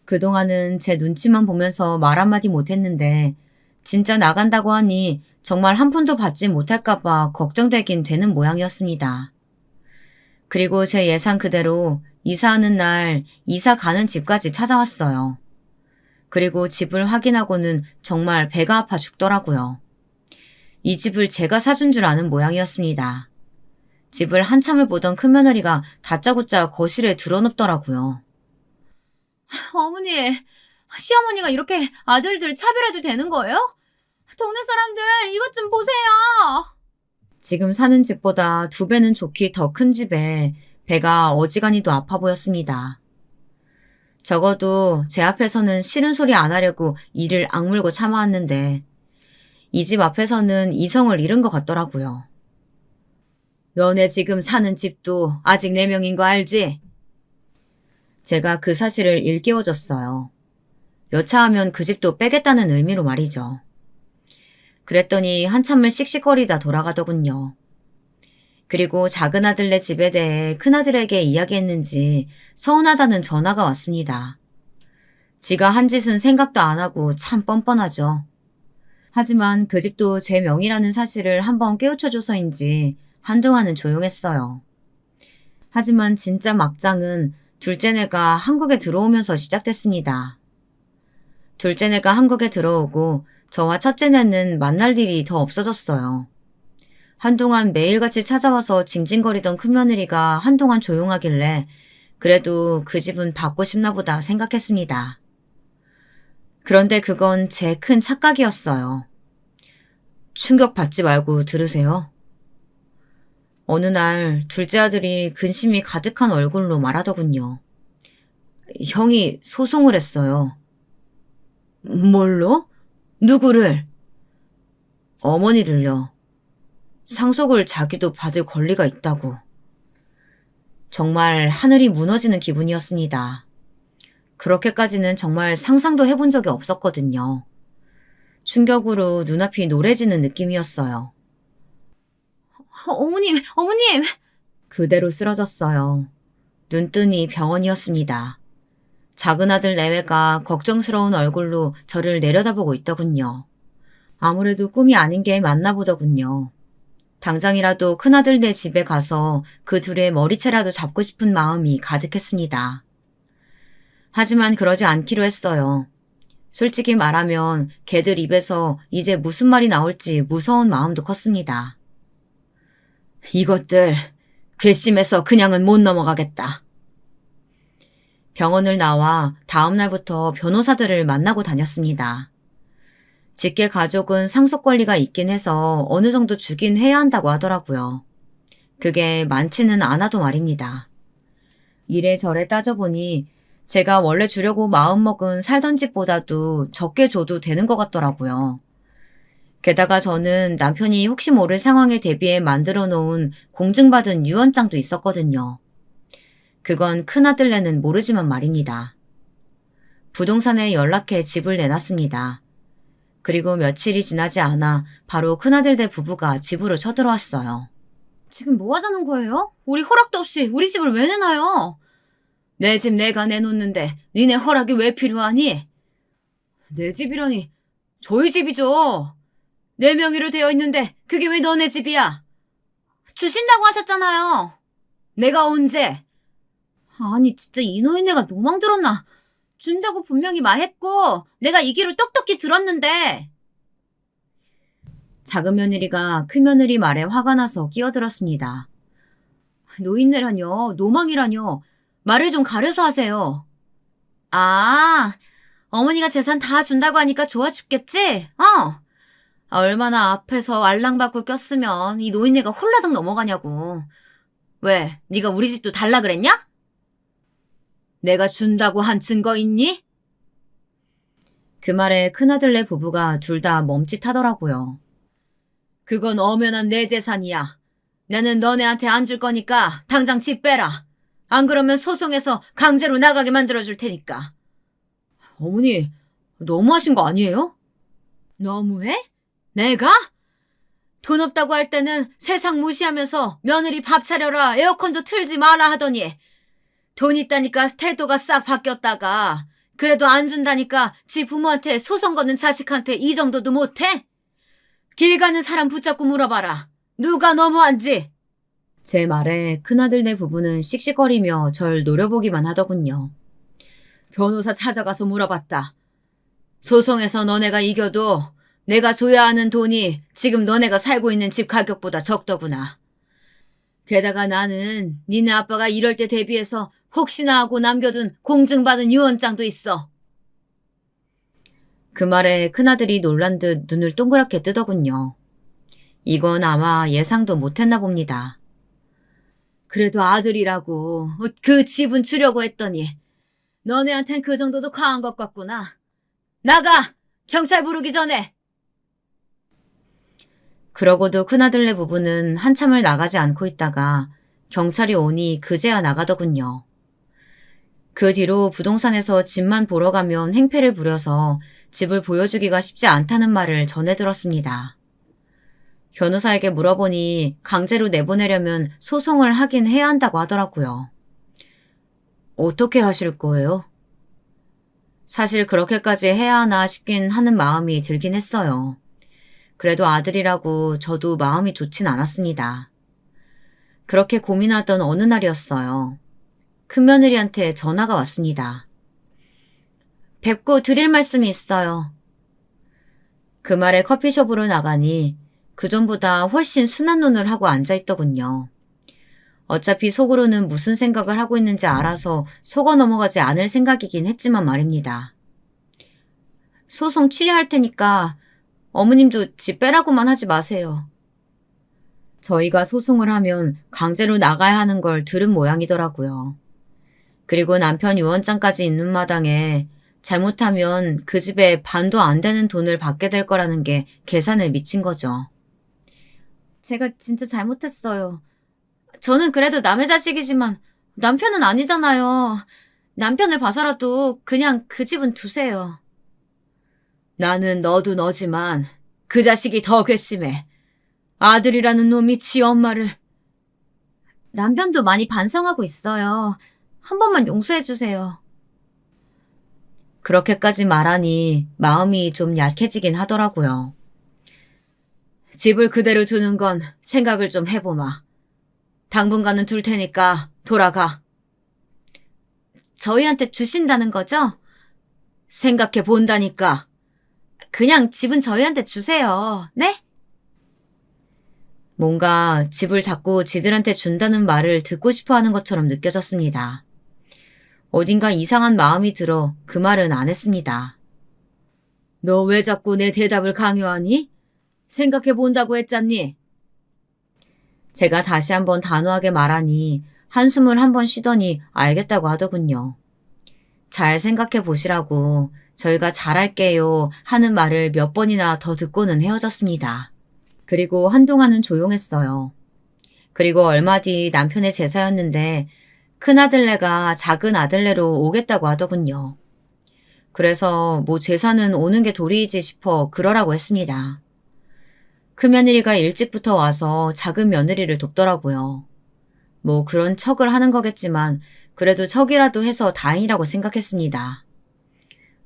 그동안은 제 눈치만 보면서 말 한마디 못했는데 진짜 나간다고 하니 정말 한 푼도 받지 못할까봐 걱정되긴 되는 모양이었습니다. 그리고 제 예상 그대로 이사하는 날 이사 가는 집까지 찾아왔어요. 그리고 집을 확인하고는 정말 배가 아파 죽더라고요. 이 집을 제가 사준 줄 아는 모양이었습니다. 집을 한참을 보던 큰며느리가 다짜고짜 거실에 드러눕더라고요. 어머니, 시어머니가 이렇게 아들들 차별해도 되는 거예요? 동네 사람들 이것 좀 보세요. 지금 사는 집보다 2배는 좋기 더 큰 집에 배가 어지간히도 아파 보였습니다. 적어도 제 앞에서는 싫은 소리 안 하려고 이를 악물고 참아왔는데 이 집 앞에서는 이성을 잃은 것 같더라고요. 너네 지금 사는 집도 아직 4명인 거 알지? 제가 그 사실을 일깨워줬어요. 여차하면 그 집도 빼겠다는 의미로 말이죠. 그랬더니 한참을 씩씩거리다 돌아가더군요. 그리고 작은 아들네 집에 대해 큰아들에게 이야기했는지 서운하다는 전화가 왔습니다. 지가 한 짓은 생각도 안 하고 참 뻔뻔하죠. 하지만 그 집도 제 명의라는 사실을 한번 깨우쳐줘서인지 한동안은 조용했어요. 하지만 진짜 막장은 둘째네가 한국에 들어오면서 시작됐습니다. 둘째네가 한국에 들어오고 저와 첫째네는 만날 일이 더 없어졌어요. 한동안 매일같이 찾아와서 징징거리던 큰며느리가 한동안 조용하길래 그래도 그 집은 받고 싶나 보다 생각했습니다. 그런데 그건 제 큰 착각이었어요. 충격받지 말고 들으세요. 어느 날 둘째 아들이 근심이 가득한 얼굴로 말하더군요. 형이 소송을 했어요. 뭘로? 누구를? 어머니를요. 상속을 자기도 받을 권리가 있다고. 정말 하늘이 무너지는 기분이었습니다. 그렇게까지는 정말 상상도 해본 적이 없었거든요. 충격으로 눈앞이 노래지는 느낌이었어요. 어머님! 그대로 쓰러졌어요. 눈뜨니 병원이었습니다. 작은 아들 내외가 걱정스러운 얼굴로 저를 내려다보고 있더군요. 아무래도 꿈이 아닌 게 맞나 보더군요. 당장이라도 큰아들 네 집에 가서 그 둘의 머리채라도 잡고 싶은 마음이 가득했습니다. 하지만 그러지 않기로 했어요. 솔직히 말하면 걔들 입에서 이제 무슨 말이 나올지 무서운 마음도 컸습니다. 이것들 괘씸해서 그냥은 못 넘어가겠다. 병원을 나와 다음 날부터 변호사들을 만나고 다녔습니다. 직계 가족은 상속 권리가 있긴 해서 어느 정도 주긴 해야 한다고 하더라고요. 그게 많지는 않아도 말입니다. 이래저래 따져보니 제가 원래 주려고 마음먹은 살던 집보다도 적게 줘도 되는 것 같더라고요. 게다가 저는 남편이 혹시 모를 상황에 대비해 만들어 놓은 공증받은 유언장도 있었거든요. 그건 큰아들네는 모르지만 말입니다. 부동산에 연락해 집을 내놨습니다. 그리고 며칠이 지나지 않아 바로 큰아들네 부부가 집으로 쳐들어왔어요. 지금 뭐 하자는 거예요? 우리 허락도 없이 우리 집을 왜 내놔요? 내 집 내가 내놓는데 니네 허락이 왜 필요하니? 내 집이라니 저희 집이죠. 내 명의로 되어 있는데 그게 왜 너네 집이야? 주신다고 하셨잖아요. 내가 언제? 아니 진짜 이 노인네가 노망 들었나? 준다고 분명히 말했고 내가 이 귀로 똑똑히 들었는데. 작은 며느리가 큰 며느리 말에 화가 나서 끼어들었습니다. 노인네라뇨, 노망이라뇨. 말을 좀 가려서 하세요. 아, 어머니가 재산 다 준다고 하니까 좋아 죽겠지? 얼마나 앞에서 알랑받고 꼈으면 이 노인네가 홀라당 넘어가냐고. 왜, 네가 우리 집도 달라 그랬냐? 내가 준다고 한 증거 있니? 그 말에 큰아들네 부부가 둘 다 멈칫하더라고요. 그건 엄연한 내 재산이야. 나는 너네한테 안 줄 거니까 당장 집 빼라. 안 그러면 소송해서 강제로 나가게 만들어줄 테니까. 어머니, 너무하신 거 아니에요? 너무해? 내가? 돈 없다고 할 때는 세상 무시하면서 며느리 밥 차려라, 에어컨도 틀지 마라 하더니 돈 있다니까 태도가 싹 바뀌었다가 그래도 안 준다니까 지 부모한테 소송 거는 자식한테 이 정도도 못해? 길 가는 사람 붙잡고 물어봐라. 누가 너무한지. 제 말에 큰아들네 부부는 씩씩거리며 절 노려보기만 하더군요. 변호사 찾아가서 물어봤다. 소송에서 너네가 이겨도 내가 줘야 하는 돈이 지금 너네가 살고 있는 집 가격보다 적더구나. 게다가 나는 니네 아빠가 이럴 때 대비해서 혹시나 하고 남겨둔 공증받은 유언장도 있어. 그 말에 큰아들이 놀란 듯 눈을 동그랗게 뜨더군요. 이건 아마 예상도 못했나 봅니다. 그래도 아들이라고 그 집은 주려고 했더니 너네한텐 그 정도도 과한 것 같구나. 나가! 경찰 부르기 전에! 그러고도 큰아들네 부부는 한참을 나가지 않고 있다가 경찰이 오니 그제야 나가더군요. 그 뒤로 부동산에서 집만 보러 가면 행패를 부려서 집을 보여주기가 쉽지 않다는 말을 전해 들었습니다. 변호사에게 물어보니 강제로 내보내려면 소송을 하긴 해야 한다고 하더라고요. 어떻게 하실 거예요? 사실 그렇게까지 해야 하나 싶긴 하는 마음이 들긴 했어요. 그래도 아들이라고 저도 마음이 좋진 않았습니다. 그렇게 고민하던 어느 날이었어요. 큰며느리한테 전화가 왔습니다. 뵙고 드릴 말씀이 있어요. 그 말에 커피숍으로 나가니 그전보다 훨씬 순한 눈을 하고 앉아있더군요. 어차피 속으로는 무슨 생각을 하고 있는지 알아서 속아 넘어가지 않을 생각이긴 했지만 말입니다. 소송 취하할 테니까 어머님도 집 빼라고만 하지 마세요. 저희가 소송을 하면 강제로 나가야 하는 걸 들은 모양이더라고요. 그리고 남편 유언장까지 있는 마당에 잘못하면 그 집에 반도 안 되는 돈을 받게 될 거라는 게 계산을 미친 거죠. 제가 진짜 잘못했어요. 저는 그래도 남의 자식이지만 남편은 아니잖아요. 남편을 봐서라도 그냥 그 집은 두세요. 나는 너도 너지만 그 자식이 더 괘씸해. 아들이라는 놈이 지 엄마를. 남편도 많이 반성하고 있어요. 한 번만 용서해 주세요. 그렇게까지 말하니 마음이 좀 약해지긴 하더라고요. 집을 그대로 두는 건 생각을 좀 해보마. 당분간은 둘 테니까 돌아가. 저희한테 주신다는 거죠? 생각해 본다니까. 그냥 집은 저희한테 주세요. 네? 뭔가 집을 자꾸 지들한테 준다는 말을 듣고 싶어 하는 것처럼 느껴졌습니다. 어딘가 이상한 마음이 들어 그 말은 안 했습니다. 너 왜 자꾸 내 대답을 강요하니? 생각해 본다고 했잖니? 제가 다시 한번 단호하게 말하니 한숨을 한번 쉬더니 알겠다고 하더군요. 잘 생각해 보시라고 저희가 잘할게요 하는 말을 몇 번이나 더 듣고는 헤어졌습니다. 그리고 한동안은 조용했어요. 그리고 얼마 뒤 남편의 제사였는데 큰아들네가 작은 아들네로 오겠다고 하더군요. 그래서 뭐 제사는 오는 게 도리이지 싶어 그러라고 했습니다. 큰며느리가 일찍부터 와서 작은 며느리를 돕더라고요. 뭐 그런 척을 하는 거겠지만 그래도 척이라도 해서 다행이라고 생각했습니다.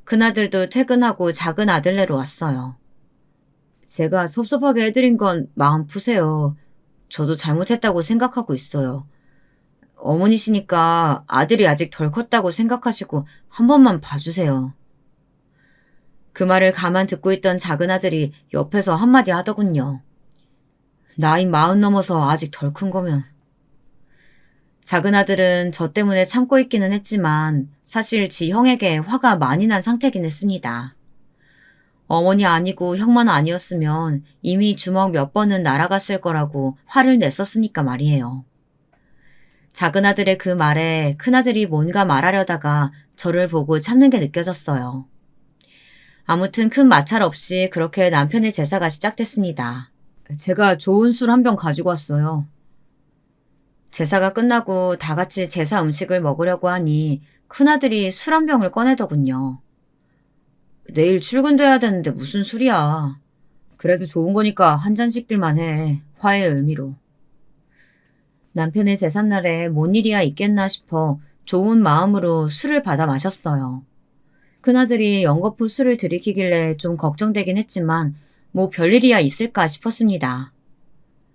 큰아들도 퇴근하고 작은 아들네로 왔어요. 제가 섭섭하게 해드린 건 마음 푸세요. 저도 잘못했다고 생각하고 있어요. 어머니시니까 아들이 아직 덜 컸다고 생각하시고 한 번만 봐주세요. 그 말을 가만 듣고 있던 작은 아들이 옆에서 한마디 하더군요. 나이 40 넘어서 아직 덜 큰 거면. 작은 아들은 저 때문에 참고 있기는 했지만 사실 지 형에게 화가 많이 난 상태긴 했습니다. 어머니 아니고 형만 아니었으면 이미 주먹 몇 번은 날아갔을 거라고 화를 냈었으니까 말이에요. 작은 아들의 그 말에 큰아들이 뭔가 말하려다가 저를 보고 참는 게 느껴졌어요. 아무튼 큰 마찰 없이 그렇게 남편의 제사가 시작됐습니다. 제가 좋은 술 한 병 가지고 왔어요. 제사가 끝나고 다 같이 제사 음식을 먹으려고 하니 큰아들이 술 한 병을 꺼내더군요. 내일 출근돼야 되는데 무슨 술이야. 그래도 좋은 거니까 한 잔씩들만 해. 화해의 의미로. 남편의 제삿날에 뭔 일이야 있겠나 싶어 좋은 마음으로 술을 받아 마셨어요. 큰아들이 연거푸 술을 들이키길래 좀 걱정되긴 했지만 뭐 별일이야 있을까 싶었습니다.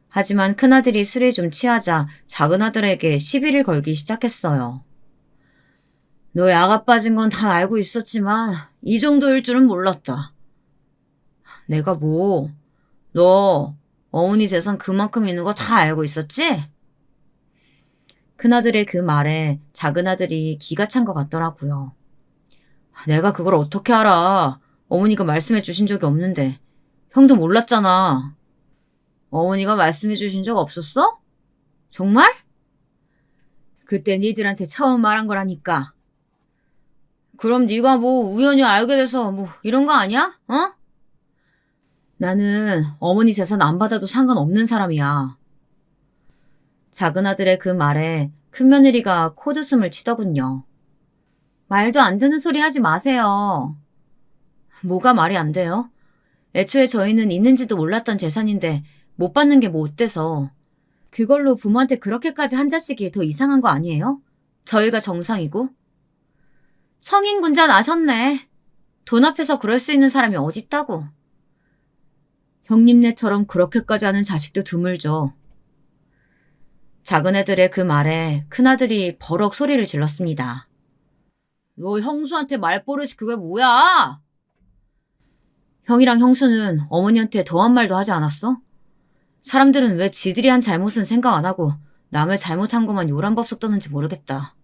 하지만 큰아들이 술에 좀 취하자 작은아들에게 시비를 걸기 시작했어요. 너 야가 빠진 건 다 알고 있었지만 이 정도일 줄은 몰랐다. 내가 뭐? 너 어머니 재산 그만큼 있는 거 다 알고 있었지? 큰아들의 그 말에 작은아들이 기가 찬 것 같더라고요. 내가 그걸 어떻게 알아? 어머니가 말씀해 주신 적이 없는데. 형도 몰랐잖아. 어머니가 말씀해 주신 적 없었어? 정말? 그때 니들한테 처음 말한 거라니까. 그럼 네가 뭐 우연히 알게 돼서 뭐 이런 거 아니야? 어? 나는 어머니 재산 안 받아도 상관없는 사람이야. 작은아들의 그 말에 큰며느리가 코웃음을 치더군요. 말도 안 되는 소리 하지 마세요. 뭐가 말이 안 돼요? 애초에 저희는 있는지도 몰랐던 재산인데 못 받는 게 뭐 어때서. 그걸로 부모한테 그렇게까지 한 자식이 더 이상한 거 아니에요? 저희가 정상이고. 성인군자 나셨네. 돈 앞에서 그럴 수 있는 사람이 어딨다고. 형님네처럼 그렇게까지 하는 자식도 드물죠. 작은 애들의 그 말에 큰아들이 버럭 소리를 질렀습니다. 너 형수한테 말버릇이 그게 뭐야? 형이랑 형수는 어머니한테 더한 말도 하지 않았어? 사람들은 왜 지들이 한 잘못은 생각 안 하고 남의 잘못한 것만 요란법석 떠는지 모르겠다.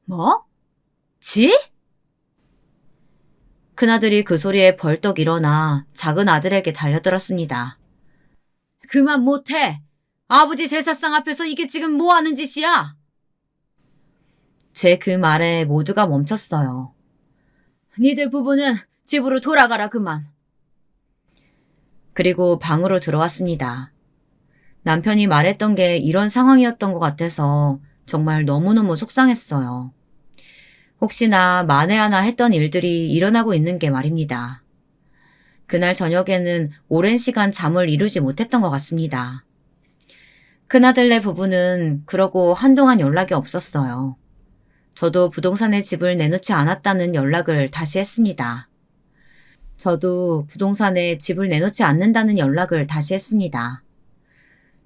뭐? 지? 큰아들이 그 소리에 벌떡 일어나 작은 아들에게 달려들었습니다. 그만 못해! 아버지 제사상 앞에서 이게 지금 뭐 하는 짓이야? 제 그 말에 모두가 멈췄어요. 니들 부부는 집으로 돌아가라 그만. 그리고 방으로 들어왔습니다. 남편이 말했던 게 이런 상황이었던 것 같아서 정말 너무너무 속상했어요. 혹시나 만에 하나 했던 일들이 일어나고 있는 게 말입니다. 그날 저녁에는 오랜 시간 잠을 이루지 못했던 것 같습니다. 큰아들네 부부는 그러고 한동안 연락이 없었어요. 저도 부동산에 집을 내놓지 않았다는 연락을 다시 했습니다. 저도 부동산에 집을 내놓지 않는다는 연락을 다시 했습니다.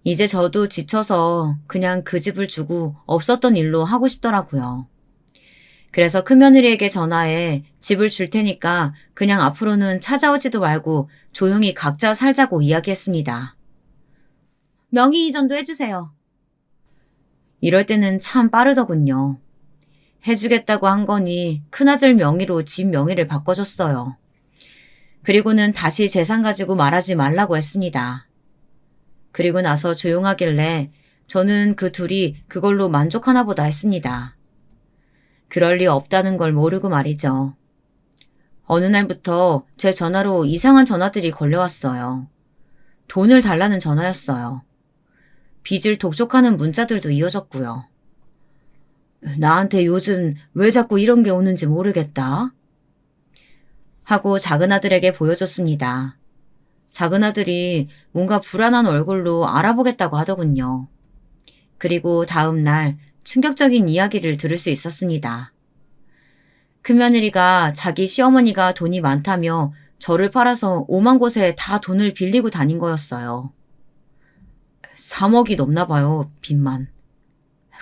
이제 저도 지쳐서 그냥 그 집을 주고 없었던 일로 하고 싶더라고요. 그래서 큰며느리에게 전화해 집을 줄 테니까 그냥 앞으로는 찾아오지도 말고 조용히 각자 살자고 이야기했습니다. 명의 이전도 해주세요. 이럴 때는 참 빠르더군요. 해주겠다고 한 거니 큰아들 명의로 집 명의를 바꿔줬어요. 그리고는 다시 재산 가지고 말하지 말라고 했습니다. 그리고 나서 조용하길래 저는 그 둘이 그걸로 만족하나 보다 했습니다. 그럴 리 없다는 걸 모르고 말이죠. 어느 날부터 제 전화로 이상한 전화들이 걸려왔어요. 돈을 달라는 전화였어요. 빚을 독촉하는 문자들도 이어졌고요. 나한테 요즘 왜 자꾸 이런 게 오는지 모르겠다. 하고 작은아들에게 보여줬습니다. 작은아들이 뭔가 불안한 얼굴로 알아보겠다고 하더군요. 그리고 다음 날 충격적인 이야기를 들을 수 있었습니다. 큰며느리가 자기 시어머니가 돈이 많다며 저를 팔아서 오만 곳에 다 돈을 빌리고 다닌 거였어요. 3억이 넘나 봐요, 빚만.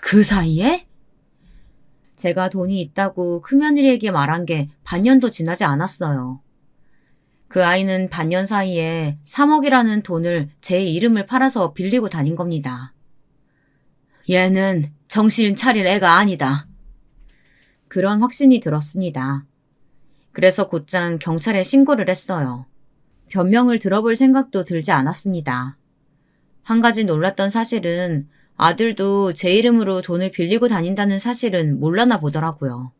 그 사이에? 제가 돈이 있다고 큰며느리에게 말한 게 반년도 지나지 않았어요. 그 아이는 반년 사이에 3억이라는 돈을 제 이름을 팔아서 빌리고 다닌 겁니다. 얘는 정신 차릴 애가 아니다. 그런 확신이 들었습니다. 그래서 곧장 경찰에 신고를 했어요. 변명을 들어볼 생각도 들지 않았습니다. 한 가지 놀랐던 사실은 아들도 제 이름으로 돈을 빌리고 다닌다는 사실은 몰랐나 보더라고요.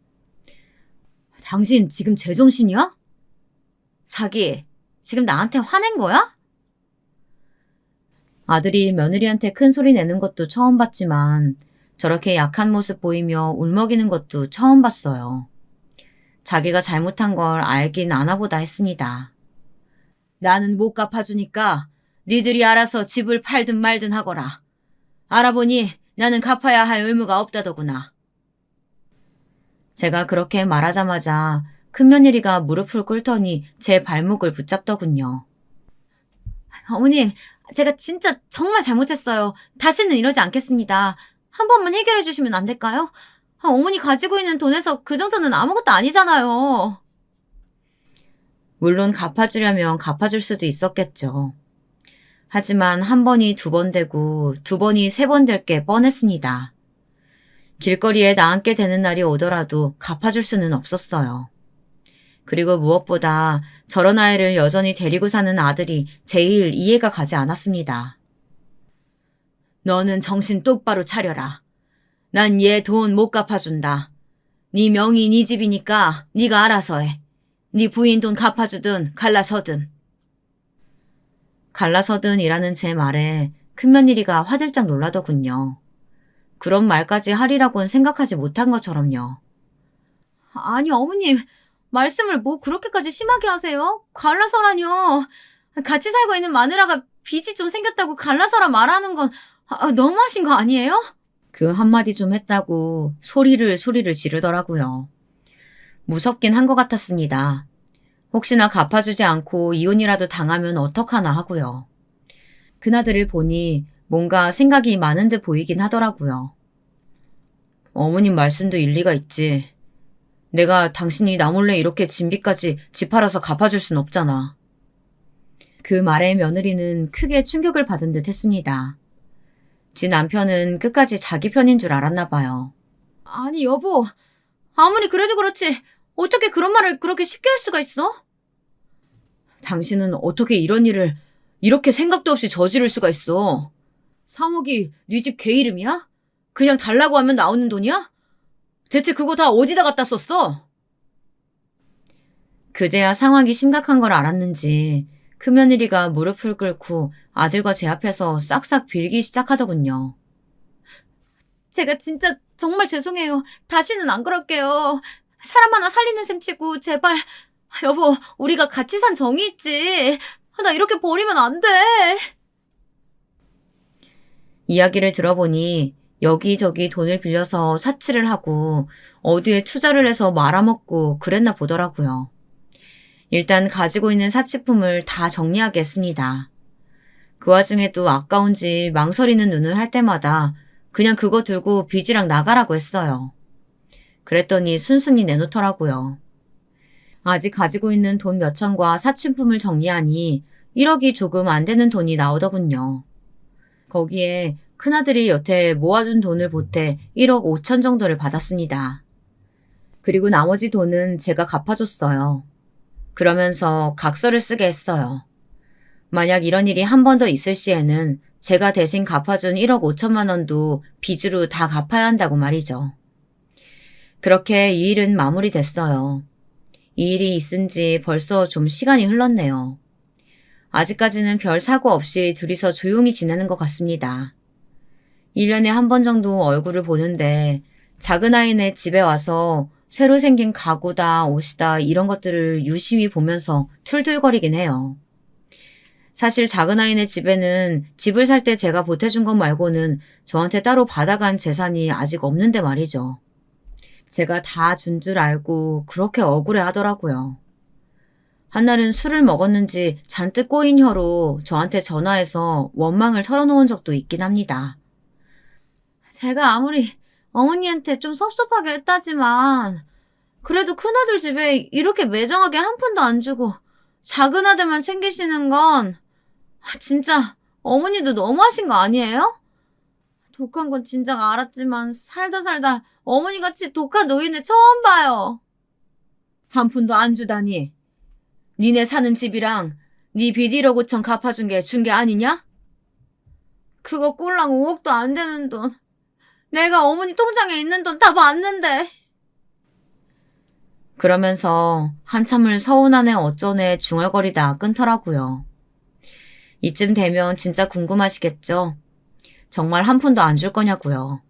당신 지금 제정신이야? 자기, 지금 나한테 화낸 거야? 아들이 며느리한테 큰 소리 내는 것도 처음 봤지만 저렇게 약한 모습 보이며 울먹이는 것도 처음 봤어요. 자기가 잘못한 걸 알긴 아나 보다 했습니다. 나는 못 갚아주니까 니들이 알아서 집을 팔든 말든 하거라. 알아보니 나는 갚아야 할 의무가 없다더구나. 제가 그렇게 말하자마자 큰며느리가 무릎을 꿇더니 제 발목을 붙잡더군요. 어머님, 제가 진짜 정말 잘못했어요. 다시는 이러지 않겠습니다. 한 번만 해결해 주시면 안 될까요? 어머니 가지고 있는 돈에서 그 정도는 아무것도 아니잖아요. 물론 갚아주려면 갚아줄 수도 있었겠죠. 하지만 한 번이 두 번 되고 두 번이 세 번 될 게 뻔했습니다. 길거리에 나앉게 되는 날이 오더라도 갚아줄 수는 없었어요. 그리고 무엇보다 저런 아이를 여전히 데리고 사는 아들이 제일 이해가 가지 않았습니다. 너는 정신 똑바로 차려라. 난 얘 돈 못 갚아준다. 네 명의 네 집이니까 네가 알아서 해. 네 부인 돈 갚아주든 갈라서든. 갈라서든이라는 제 말에 큰며느리가 화들짝 놀라더군요. 그런 말까지 하리라고는 생각하지 못한 것처럼요. 아니 어머님, 말씀을 뭐 그렇게까지 심하게 하세요? 갈라서라뇨. 같이 살고 있는 마누라가 빚이 좀 생겼다고 갈라서라 말하는 건 너무하신 거 아니에요? 그 한마디 좀 했다고 소리를 지르더라고요. 무섭긴 한 것 같았습니다. 혹시나 갚아주지 않고 이혼이라도 당하면 어떡하나 하고요. 그나들을 보니 뭔가 생각이 많은 듯 보이긴 하더라고요. 어머님 말씀도 일리가 있지. 내가 당신이 나 몰래 이렇게 진빚까지 집 팔아서 갚아줄 순 없잖아. 그 말에 며느리는 크게 충격을 받은 듯 했습니다. 지 남편은 끝까지 자기 편인 줄 알았나 봐요. 아니 여보, 아무리 그래도 그렇지 어떻게 그런 말을 그렇게 쉽게 할 수가 있어? 당신은 어떻게 이런 일을 이렇게 생각도 없이 저지를 수가 있어? 3억이 네 집 개 이름이야? 그냥 달라고 하면 나오는 돈이야? 대체 그거 다 어디다 갖다 썼어? 그제야 상황이 심각한 걸 알았는지 큰며느리가 무릎을 꿇고 아들과 제 앞에서 싹싹 빌기 시작하더군요. 제가 진짜 정말 죄송해요. 다시는 안 그럴게요. 사람 하나 살리는 셈 치고 제발. 여보, 우리가 같이 산 정이 있지. 나 이렇게 버리면 안 돼. 이야기를 들어보니 여기저기 돈을 빌려서 사치를 하고 어디에 투자를 해서 말아먹고 그랬나 보더라고요. 일단 가지고 있는 사치품을 다 정리하게 했습니다. 그 와중에도 아까운지 망설이는 눈을 할 때마다 그냥 그거 들고 빚이랑 나가라고 했어요. 그랬더니 순순히 내놓더라고요. 아직 가지고 있는 돈 몇천과 사치품을 정리하니 1억이 조금 안 되는 돈이 나오더군요. 거기에 큰아들이 여태 모아둔 돈을 보태 1억 5천 정도를 받았습니다. 그리고 나머지 돈은 제가 갚아줬어요. 그러면서 각서를 쓰게 했어요. 만약 이런 일이 한 번 더 있을 시에는 제가 대신 갚아준 1억 5천만 원도 빚으로 다 갚아야 한다고 말이죠. 그렇게 이 일은 마무리됐어요. 이 일이 있은 지 벌써 좀 시간이 흘렀네요. 아직까지는 별 사고 없이 둘이서 조용히 지내는 것 같습니다. 1년에 한 번 정도 얼굴을 보는데 작은 아이네 집에 와서 새로 생긴 가구다, 옷이다 이런 것들을 유심히 보면서 툴툴거리긴 해요. 사실 작은 아이네 집에는 집을 살 때 제가 보태준 것 말고는 저한테 따로 받아간 재산이 아직 없는데 말이죠. 제가 다 준 줄 알고 그렇게 억울해 하더라고요. 한날은 술을 먹었는지 잔뜩 꼬인 혀로 저한테 전화해서 원망을 털어놓은 적도 있긴 합니다. 제가 아무리 어머니한테 좀 섭섭하게 했다지만 그래도 큰아들 집에 이렇게 매정하게 한 푼도 안 주고 작은 아들만 챙기시는 건 진짜 어머니도 너무하신 거 아니에요? 독한 건 진작 알았지만 살다 살다 어머니같이 독한 노인을 처음 봐요. 한 푼도 안 주다니. 니네 사는 집이랑 네 비디로고청 갚아준 게 준 게 아니냐? 그거 꼴랑 5억도 안 되는 돈. 내가 어머니 통장에 있는 돈 다 봤는데. 그러면서 한참을 서운하네 어쩌네 중얼거리다 끊더라고요. 이쯤 되면 진짜 궁금하시겠죠? 정말 한 푼도 안 줄 거냐고요.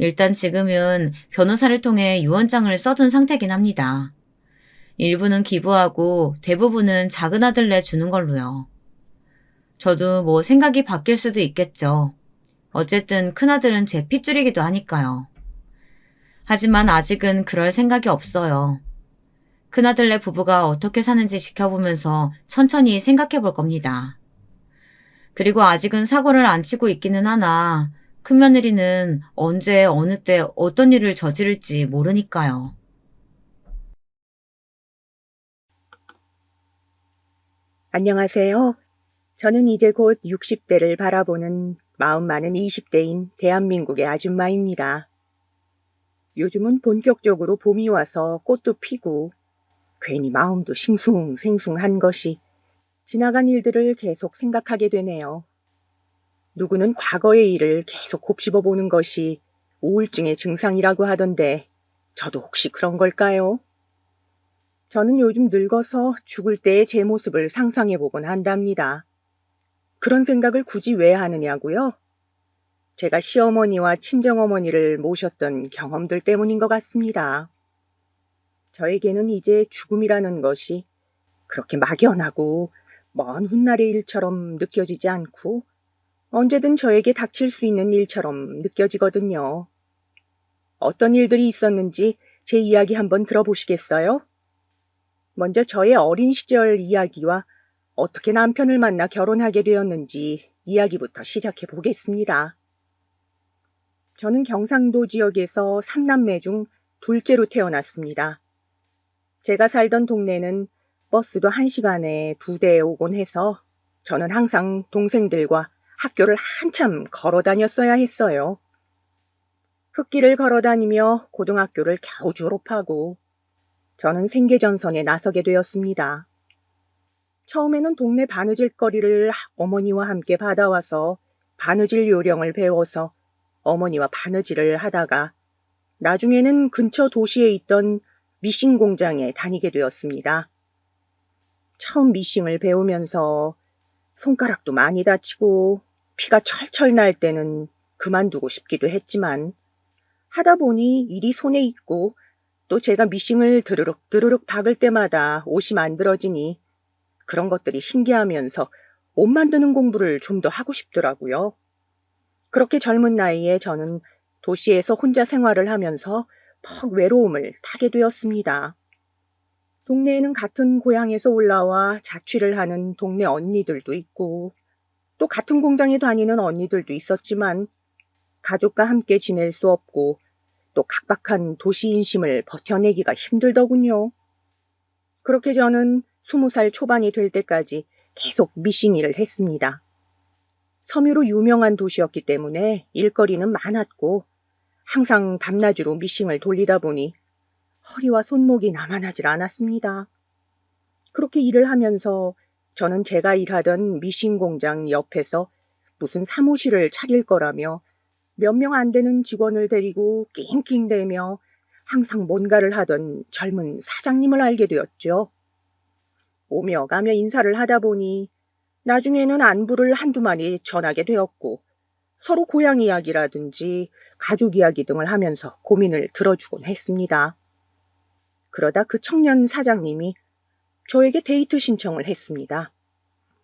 일단 지금은 변호사를 통해 유언장을 써둔 상태긴 합니다. 일부는 기부하고 대부분은 작은 아들네 주는 걸로요. 저도 뭐 생각이 바뀔 수도 있겠죠. 어쨌든 큰아들은 제 핏줄이기도 하니까요. 하지만 아직은 그럴 생각이 없어요. 큰아들네 부부가 어떻게 사는지 지켜보면서 천천히 생각해 볼 겁니다. 그리고 아직은 사고를 안 치고 있기는 하나 큰며느리는 언제 어느 때 어떤 일을 저지를지 모르니까요. 안녕하세요. 저는 이제 곧 60대를 바라보는 마음 많은 20대인 대한민국의 아줌마입니다. 요즘은 본격적으로 봄이 와서 꽃도 피고 괜히 마음도 싱숭생숭한 것이 지나간 일들을 계속 생각하게 되네요. 누구는 과거의 일을 계속 곱씹어 보는 것이 우울증의 증상이라고 하던데 저도 혹시 그런 걸까요? 저는 요즘 늙어서 죽을 때의 제 모습을 상상해 보곤 한답니다. 그런 생각을 굳이 왜 하느냐고요? 제가 시어머니와 친정어머니를 모셨던 경험들 때문인 것 같습니다. 저에게는 이제 죽음이라는 것이 그렇게 막연하고 먼 훗날의 일처럼 느껴지지 않고 언제든 저에게 닥칠 수 있는 일처럼 느껴지거든요. 어떤 일들이 있었는지 제 이야기 한번 들어보시겠어요? 먼저 저의 어린 시절 이야기와 어떻게 남편을 만나 결혼하게 되었는지 이야기부터 시작해 보겠습니다. 저는 경상도 지역에서 3남매 중 둘째로 태어났습니다. 제가 살던 동네는 버스도 1시간에 2대 오곤 해서 저는 항상 동생들과 학교를 한참 걸어 다녔어야 했어요. 흙길을 걸어 다니며 고등학교를 겨우 졸업하고 저는 생계전선에 나서게 되었습니다. 처음에는 동네 바느질 거리를 어머니와 함께 받아와서 바느질 요령을 배워서 어머니와 바느질을 하다가 나중에는 근처 도시에 있던 미싱 공장에 다니게 되었습니다. 처음 미싱을 배우면서 손가락도 많이 다치고 피가 철철 날 때는 그만두고 싶기도 했지만 하다 보니 일이 손에 익고 또 제가 미싱을 드르륵 박을 때마다 옷이 만들어지니 그런 것들이 신기하면서 옷 만드는 공부를 좀 더 하고 싶더라고요. 그렇게 젊은 나이에 저는 도시에서 혼자 생활을 하면서 퍽 외로움을 타게 되었습니다. 동네에는 같은 고향에서 올라와 자취를 하는 동네 언니들도 있고 또 같은 공장에 다니는 언니들도 있었지만 가족과 함께 지낼 수 없고 또 각박한 도시 인심을 버텨내기가 힘들더군요. 그렇게 저는 20살 초반이 될 때까지 계속 미싱 일을 했습니다. 섬유로 유명한 도시였기 때문에 일거리는 많았고 항상 밤낮으로 미싱을 돌리다 보니 허리와 손목이 나만하질 않았습니다. 그렇게 일을 하면서 저는 제가 일하던 미싱 공장 옆에서 무슨 사무실을 차릴 거라며 몇 명 안 되는 직원을 데리고 낑낑대며 항상 뭔가를 하던 젊은 사장님을 알게 되었죠. 오며 가며 인사를 하다 보니 나중에는 안부를 한두 마디 전하게 되었고 서로 고향 이야기라든지 가족 이야기 등을 하면서 고민을 들어주곤 했습니다. 그러다 그 청년 사장님이 저에게 데이트 신청을 했습니다.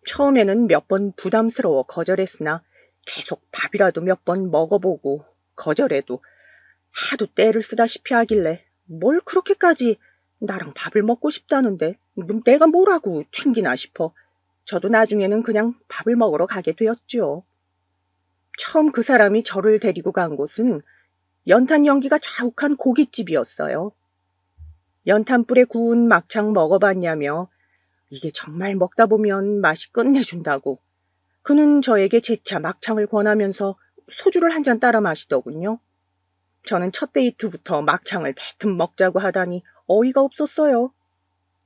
처음에는 몇 번 부담스러워 거절했으나 계속 밥이라도 몇 번 먹어보고 거절해도 하도 떼를 쓰다시피 하길래 뭘 그렇게까지 나랑 밥을 먹고 싶다는데 내가 뭐라고 튕기나 싶어 저도 나중에는 그냥 밥을 먹으러 가게 되었죠. 처음 그 사람이 저를 데리고 간 곳은 연탄 연기가 자욱한 고깃집이었어요. 연탄불에 구운 막창 먹어봤냐며 이게 정말 먹다 보면 맛이 끝내준다고 그는 저에게 재차 막창을 권하면서 소주를 한 잔 따라 마시더군요. 저는 첫 데이트부터 막창을 대뜸 먹자고 하다니 어이가 없었어요.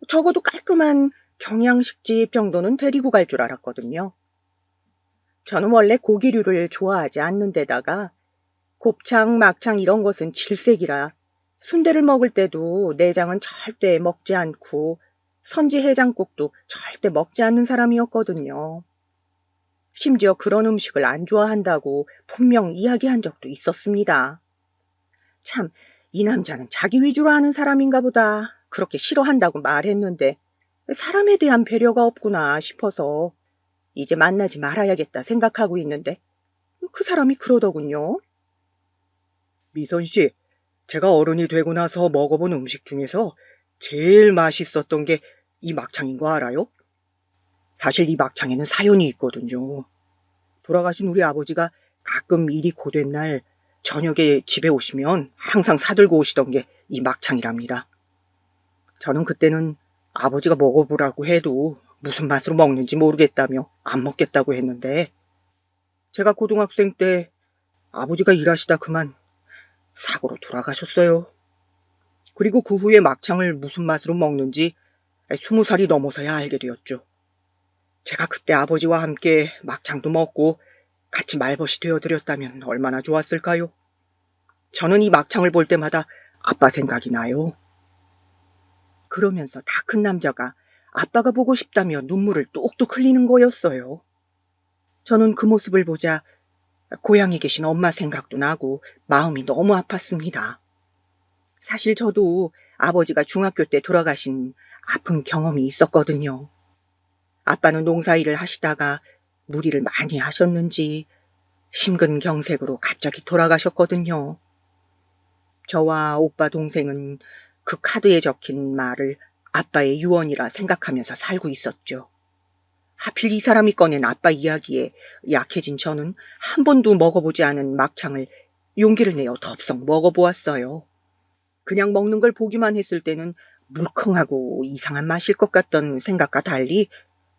적어도 깔끔한 경양식집 정도는 데리고 갈 줄 알았거든요. 저는 원래 고기류를 좋아하지 않는 데다가 곱창, 막창 이런 것은 질색이라 순대를 먹을 때도 내장은 절대 먹지 않고 선지 해장국도 절대 먹지 않는 사람이었거든요. 심지어 그런 음식을 안 좋아한다고 분명 이야기한 적도 있었습니다. 참, 이 남자는 자기 위주로 하는 사람인가 보다 그렇게 싫어한다고 말했는데 사람에 대한 배려가 없구나 싶어서 이제 만나지 말아야겠다 생각하고 있는데 그 사람이 그러더군요. 미선 씨, 제가 어른이 되고 나서 먹어본 음식 중에서 제일 맛있었던 게 이 막창인 거 알아요? 사실 이 막창에는 사연이 있거든요. 돌아가신 우리 아버지가 가끔 일이 고된 날 저녁에 집에 오시면 항상 사들고 오시던 게 이 막창이랍니다. 저는 그때는 아버지가 먹어보라고 해도 무슨 맛으로 먹는지 모르겠다며 안 먹겠다고 했는데 제가 고등학생 때 아버지가 일하시다 그만 사고로 돌아가셨어요. 그리고 그 후에 막창을 무슨 맛으로 먹는지 20살이 넘어서야 알게 되었죠. 제가 그때 아버지와 함께 막창도 먹고 같이 말벗이 되어드렸다면 얼마나 좋았을까요? 저는 이 막창을 볼 때마다 아빠 생각이 나요. 그러면서 다 큰 남자가 아빠가 보고 싶다며 눈물을 뚝뚝 흘리는 거였어요. 저는 그 모습을 보자 고향에 계신 엄마 생각도 나고 마음이 너무 아팠습니다. 사실 저도 아버지가 중학교 때 돌아가신 아픈 경험이 있었거든요. 아빠는 농사일을 하시다가 무리를 많이 하셨는지 심근경색으로 갑자기 돌아가셨거든요. 저와 오빠 동생은 그 카드에 적힌 말을 아빠의 유언이라 생각하면서 살고 있었죠. 하필 이 사람이 꺼낸 아빠 이야기에 약해진 저는 한 번도 먹어보지 않은 막창을 용기를 내어 덥석 먹어보았어요. 그냥 먹는 걸 보기만 했을 때는 물컹하고 이상한 맛일 것 같던 생각과 달리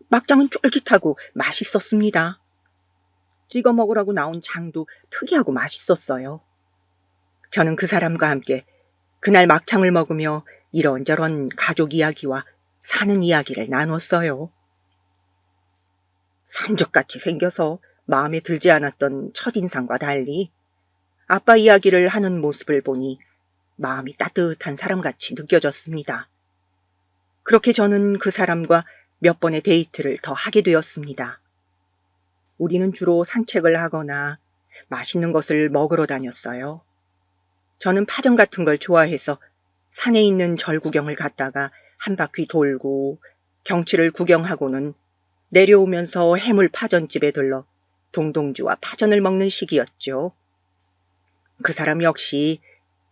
막창은 쫄깃하고 맛있었습니다. 찍어 먹으라고 나온 장도 특이하고 맛있었어요. 저는 그 사람과 함께 그날 막창을 먹으며 이런저런 가족 이야기와 사는 이야기를 나눴어요. 산적같이 생겨서 마음에 들지 않았던 첫인상과 달리 아빠 이야기를 하는 모습을 보니 마음이 따뜻한 사람같이 느껴졌습니다. 그렇게 저는 그 사람과 몇 번의 데이트를 더 하게 되었습니다. 우리는 주로 산책을 하거나 맛있는 것을 먹으러 다녔어요. 저는 파전 같은 걸 좋아해서 산에 있는 절 구경을 갔다가 한 바퀴 돌고 경치를 구경하고는 내려오면서 해물 파전집에 들러 동동주와 파전을 먹는 시기였죠. 그 사람 역시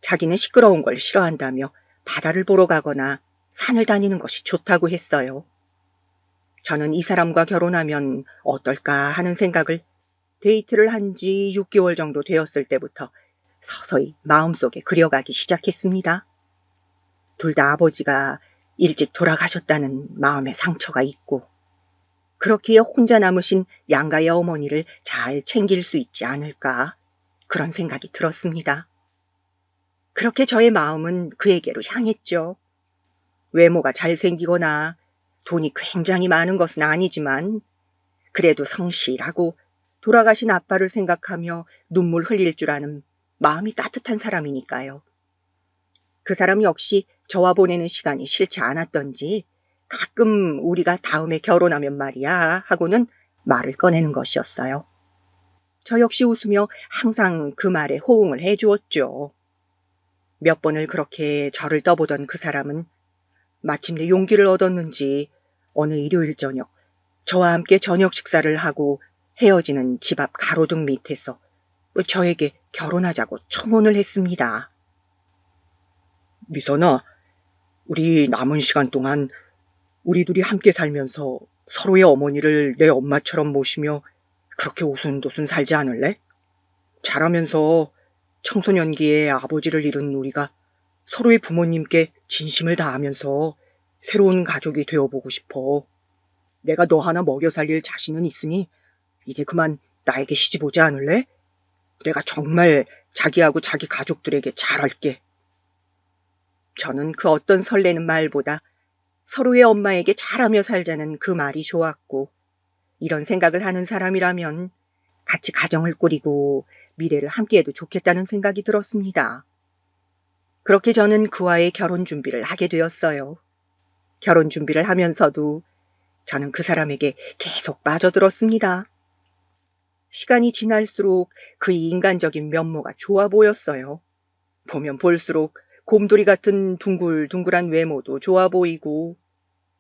자기는 시끄러운 걸 싫어한다며 바다를 보러 가거나 산을 다니는 것이 좋다고 했어요. 저는 이 사람과 결혼하면 어떨까 하는 생각을 데이트를 한 지 6개월 정도 되었을 때부터 서서히 마음속에 그려가기 시작했습니다. 둘 다 아버지가 일찍 돌아가셨다는 마음의 상처가 있고 그렇기에 혼자 남으신 양가의 어머니를 잘 챙길 수 있지 않을까 그런 생각이 들었습니다. 그렇게 저의 마음은 그에게로 향했죠. 외모가 잘생기거나 돈이 굉장히 많은 것은 아니지만 그래도 성실하고 돌아가신 아빠를 생각하며 눈물 흘릴 줄 아는 마음이 따뜻한 사람이니까요. 그 사람 역시 저와 보내는 시간이 싫지 않았던지 가끔 우리가 다음에 결혼하면 말이야 하고는 말을 꺼내는 것이었어요. 저 역시 웃으며 항상 그 말에 호응을 해주었죠. 몇 번을 그렇게 저를 떠보던 그 사람은 마침내 용기를 얻었는지 어느 일요일 저녁 저와 함께 저녁 식사를 하고 헤어지는 집 앞 가로등 밑에서 저에게 결혼하자고 청혼을 했습니다. 미선아, 우리 남은 시간 동안 우리 둘이 함께 살면서 서로의 어머니를 내 엄마처럼 모시며 그렇게 오순도순 살지 않을래? 자라면서 청소년기에 아버지를 잃은 우리가 서로의 부모님께 진심을 다하면서 새로운 가족이 되어보고 싶어. 내가 너 하나 먹여 살릴 자신은 있으니 이제 그만 나에게 시집 오지 않을래? 내가 정말 자기하고 자기 가족들에게 잘할게. 저는 그 어떤 설레는 말보다 서로의 엄마에게 잘하며 살자는 그 말이 좋았고, 이런 생각을 하는 사람이라면 같이 가정을 꾸리고 미래를 함께해도 좋겠다는 생각이 들었습니다. 그렇게 저는 그와의 결혼 준비를 하게 되었어요. 결혼 준비를 하면서도 저는 그 사람에게 계속 빠져들었습니다. 시간이 지날수록 그의 인간적인 면모가 좋아 보였어요. 보면 볼수록 곰돌이 같은 둥글둥글한 외모도 좋아 보이고,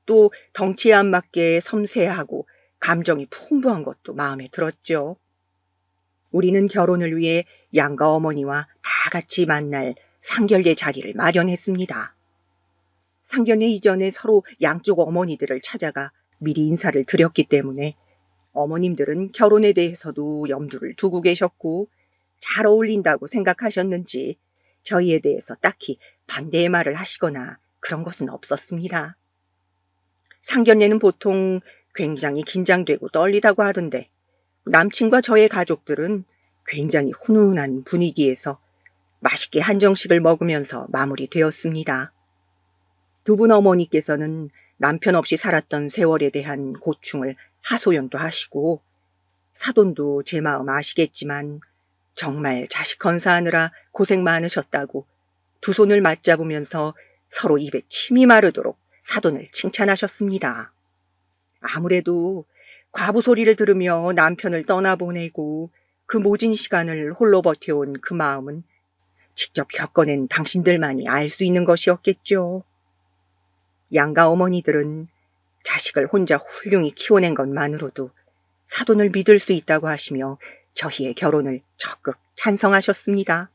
또 덩치에 안 맞게 섬세하고 감정이 풍부한 것도 마음에 들었죠. 우리는 결혼을 위해 양가 어머니와 다 같이 만날 상견례 자리를 마련했습니다. 상견례 이전에 서로 양쪽 어머니들을 찾아가 미리 인사를 드렸기 때문에 어머님들은 결혼에 대해서도 염두를 두고 계셨고 잘 어울린다고 생각하셨는지 저희에 대해서 딱히 반대의 말을 하시거나 그런 것은 없었습니다. 상견례는 보통 굉장히 긴장되고 떨리다고 하던데 남친과 저의 가족들은 굉장히 훈훈한 분위기에서 맛있게 한정식을 먹으면서 마무리되었습니다. 두 분 어머니께서는 남편 없이 살았던 세월에 대한 고충을 하소연도 하시고, 사돈도 제 마음 아시겠지만 정말 자식 건사하느라 고생 많으셨다고 두 손을 맞잡으면서 서로 입에 침이 마르도록 사돈을 칭찬하셨습니다. 아무래도 과부 소리를 들으며 남편을 떠나보내고 그 모진 시간을 홀로 버텨온 그 마음은 직접 겪어낸 당신들만이 알 수 있는 것이었겠죠. 양가 어머니들은 자식을 혼자 훌륭히 키워낸 것만으로도 사돈을 믿을 수 있다고 하시며 저희의 결혼을 적극 찬성하셨습니다.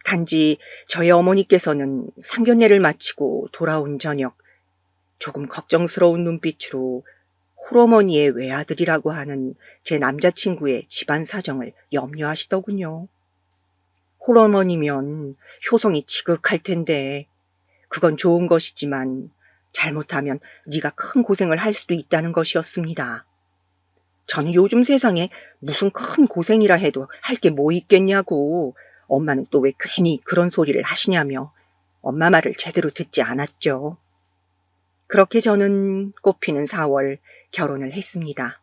단지 저희 어머니께서는 상견례를 마치고 돌아온 저녁 조금 걱정스러운 눈빛으로 홀어머니의 외아들이라고 하는 제 남자친구의 집안 사정을 염려하시더군요. 홀어머니면 효성이 지극할 텐데 그건 좋은 것이지만 잘못하면 네가 큰 고생을 할 수도 있다는 것이었습니다. 저는 요즘 세상에 무슨 큰 고생이라 해도 할 게 뭐 있겠냐고, 엄마는 또 왜 괜히 그런 소리를 하시냐며 엄마 말을 제대로 듣지 않았죠. 그렇게 저는 꽃피는 4월 결혼을 했습니다.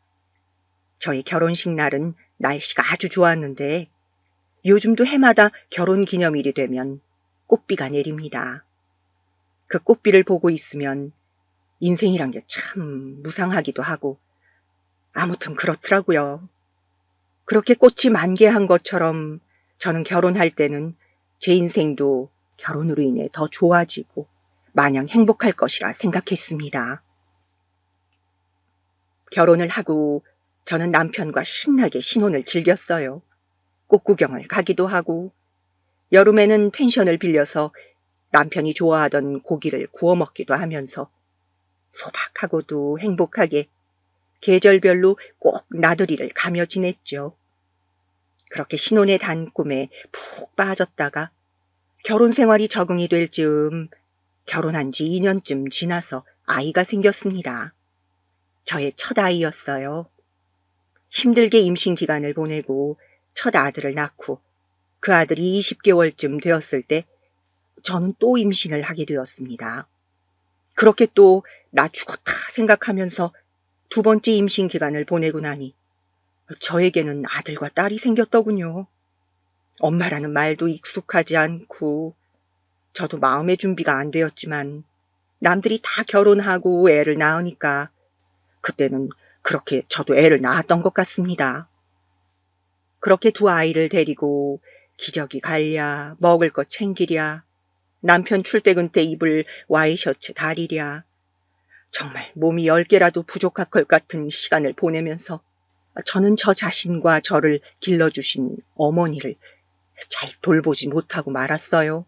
저희 결혼식 날은 날씨가 아주 좋았는데 요즘도 해마다 결혼 기념일이 되면 꽃비가 내립니다. 그 꽃비를 보고 있으면 인생이란 게 참 무상하기도 하고 아무튼 그렇더라고요. 그렇게 꽃이 만개한 것처럼 저는 결혼할 때는 제 인생도 결혼으로 인해 더 좋아지고 마냥 행복할 것이라 생각했습니다. 결혼을 하고 저는 남편과 신나게 신혼을 즐겼어요. 꽃 구경을 가기도 하고 여름에는 펜션을 빌려서 남편이 좋아하던 고기를 구워 먹기도 하면서 소박하고도 행복하게 계절별로 꼭 나들이를 가며 지냈죠. 그렇게 신혼의 단꿈에 푹 빠졌다가 결혼 생활이 적응이 될 즈음 결혼한 지 2년쯤 지나서 아이가 생겼습니다. 저의 첫 아이였어요. 힘들게 임신 기간을 보내고 첫 아들을 낳고 그 아들이 20개월쯤 되었을 때 저는 또 임신을 하게 되었습니다. 그렇게 또 나 죽었다 생각하면서 두 번째 임신 기간을 보내고 나니 저에게는 아들과 딸이 생겼더군요. 엄마라는 말도 익숙하지 않고 저도 마음의 준비가 안 되었지만 남들이 다 결혼하고 애를 낳으니까 그때는 그렇게 저도 애를 낳았던 것 같습니다. 그렇게 두 아이를 데리고 기저귀 갈랴, 먹을 것 챙기랴, 남편 출퇴근 때 입을 와이셔츠 다리랴, 정말 몸이 10개라도 부족할 것 같은 시간을 보내면서 저는 저 자신과 저를 길러주신 어머니를 잘 돌보지 못하고 말았어요.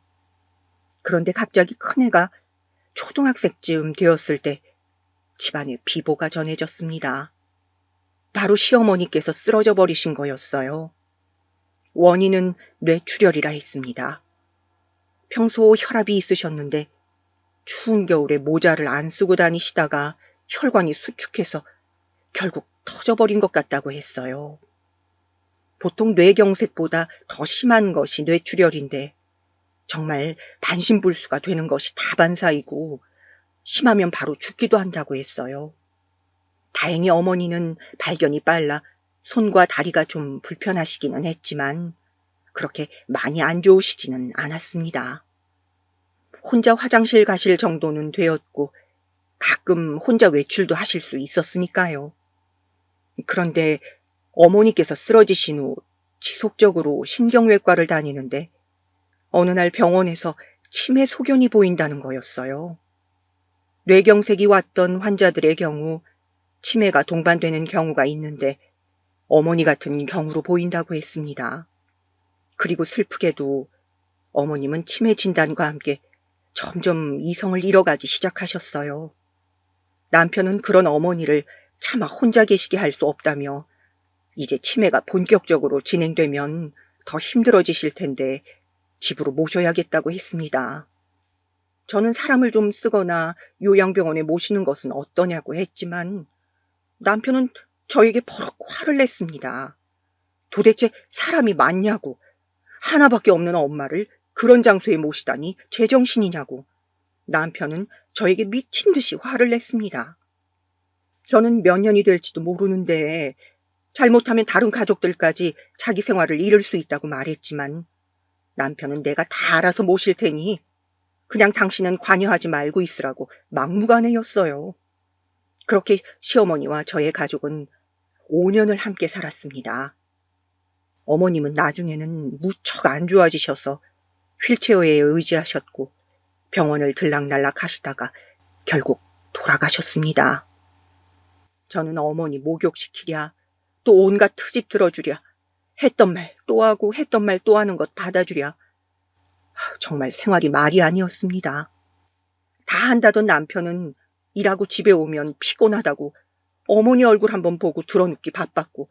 그런데 갑자기 큰애가 초등학생쯤 되었을 때 집안에 비보가 전해졌습니다. 바로 시어머니께서 쓰러져 버리신 거였어요. 원인은 뇌출혈이라 했습니다. 평소 혈압이 있으셨는데 추운 겨울에 모자를 안 쓰고 다니시다가 혈관이 수축해서 결국 터져버린 것 같다고 했어요. 보통 뇌경색보다 더 심한 것이 뇌출혈인데 정말 반신불수가 되는 것이 다반사이고 심하면 바로 죽기도 한다고 했어요. 다행히 어머니는 발견이 빨라 손과 다리가 좀 불편하시기는 했지만 그렇게 많이 안 좋으시지는 않았습니다. 혼자 화장실 가실 정도는 되었고 가끔 혼자 외출도 하실 수 있었으니까요. 그런데 어머니께서 쓰러지신 후 지속적으로 신경외과를 다니는데 어느 날 병원에서 치매 소견이 보인다는 거였어요. 뇌경색이 왔던 환자들의 경우 치매가 동반되는 경우가 있는데 어머니 같은 경우로 보인다고 했습니다. 그리고 슬프게도 어머님은 치매 진단과 함께 점점 이성을 잃어가기 시작하셨어요. 남편은 그런 어머니를 차마 혼자 계시게 할 수 없다며 이제 치매가 본격적으로 진행되면 더 힘들어지실 텐데 집으로 모셔야겠다고 했습니다. 저는 사람을 좀 쓰거나 요양병원에 모시는 것은 어떠냐고 했지만 남편은 저에게 버럭 화를 냈습니다. 도대체 사람이 맞냐고, 하나밖에 없는 엄마를 그런 장소에 모시다니 제정신이냐고. 남편은 저에게 미친 듯이 화를 냈습니다. 저는 몇 년이 될지도 모르는데 잘못하면 다른 가족들까지 자기 생활을 잃을 수 있다고 말했지만 남편은 내가 다 알아서 모실 테니 그냥 당신은 관여하지 말고 있으라고 막무가내였어요. 그렇게 시어머니와 저의 가족은 5년을 함께 살았습니다. 어머님은 나중에는 무척 안 좋아지셔서 휠체어에 의지하셨고 병원을 들락날락 하시다가 결국 돌아가셨습니다. 저는 어머니 목욕시키랴, 또 온갖 트집 들어주랴, 했던 말 또 하고 했던 말 또 하는 것 받아주랴. 정말 생활이 말이 아니었습니다. 다 한다던 남편은 일하고 집에 오면 피곤하다고 어머니 얼굴 한번 보고 드러눕기 바빴고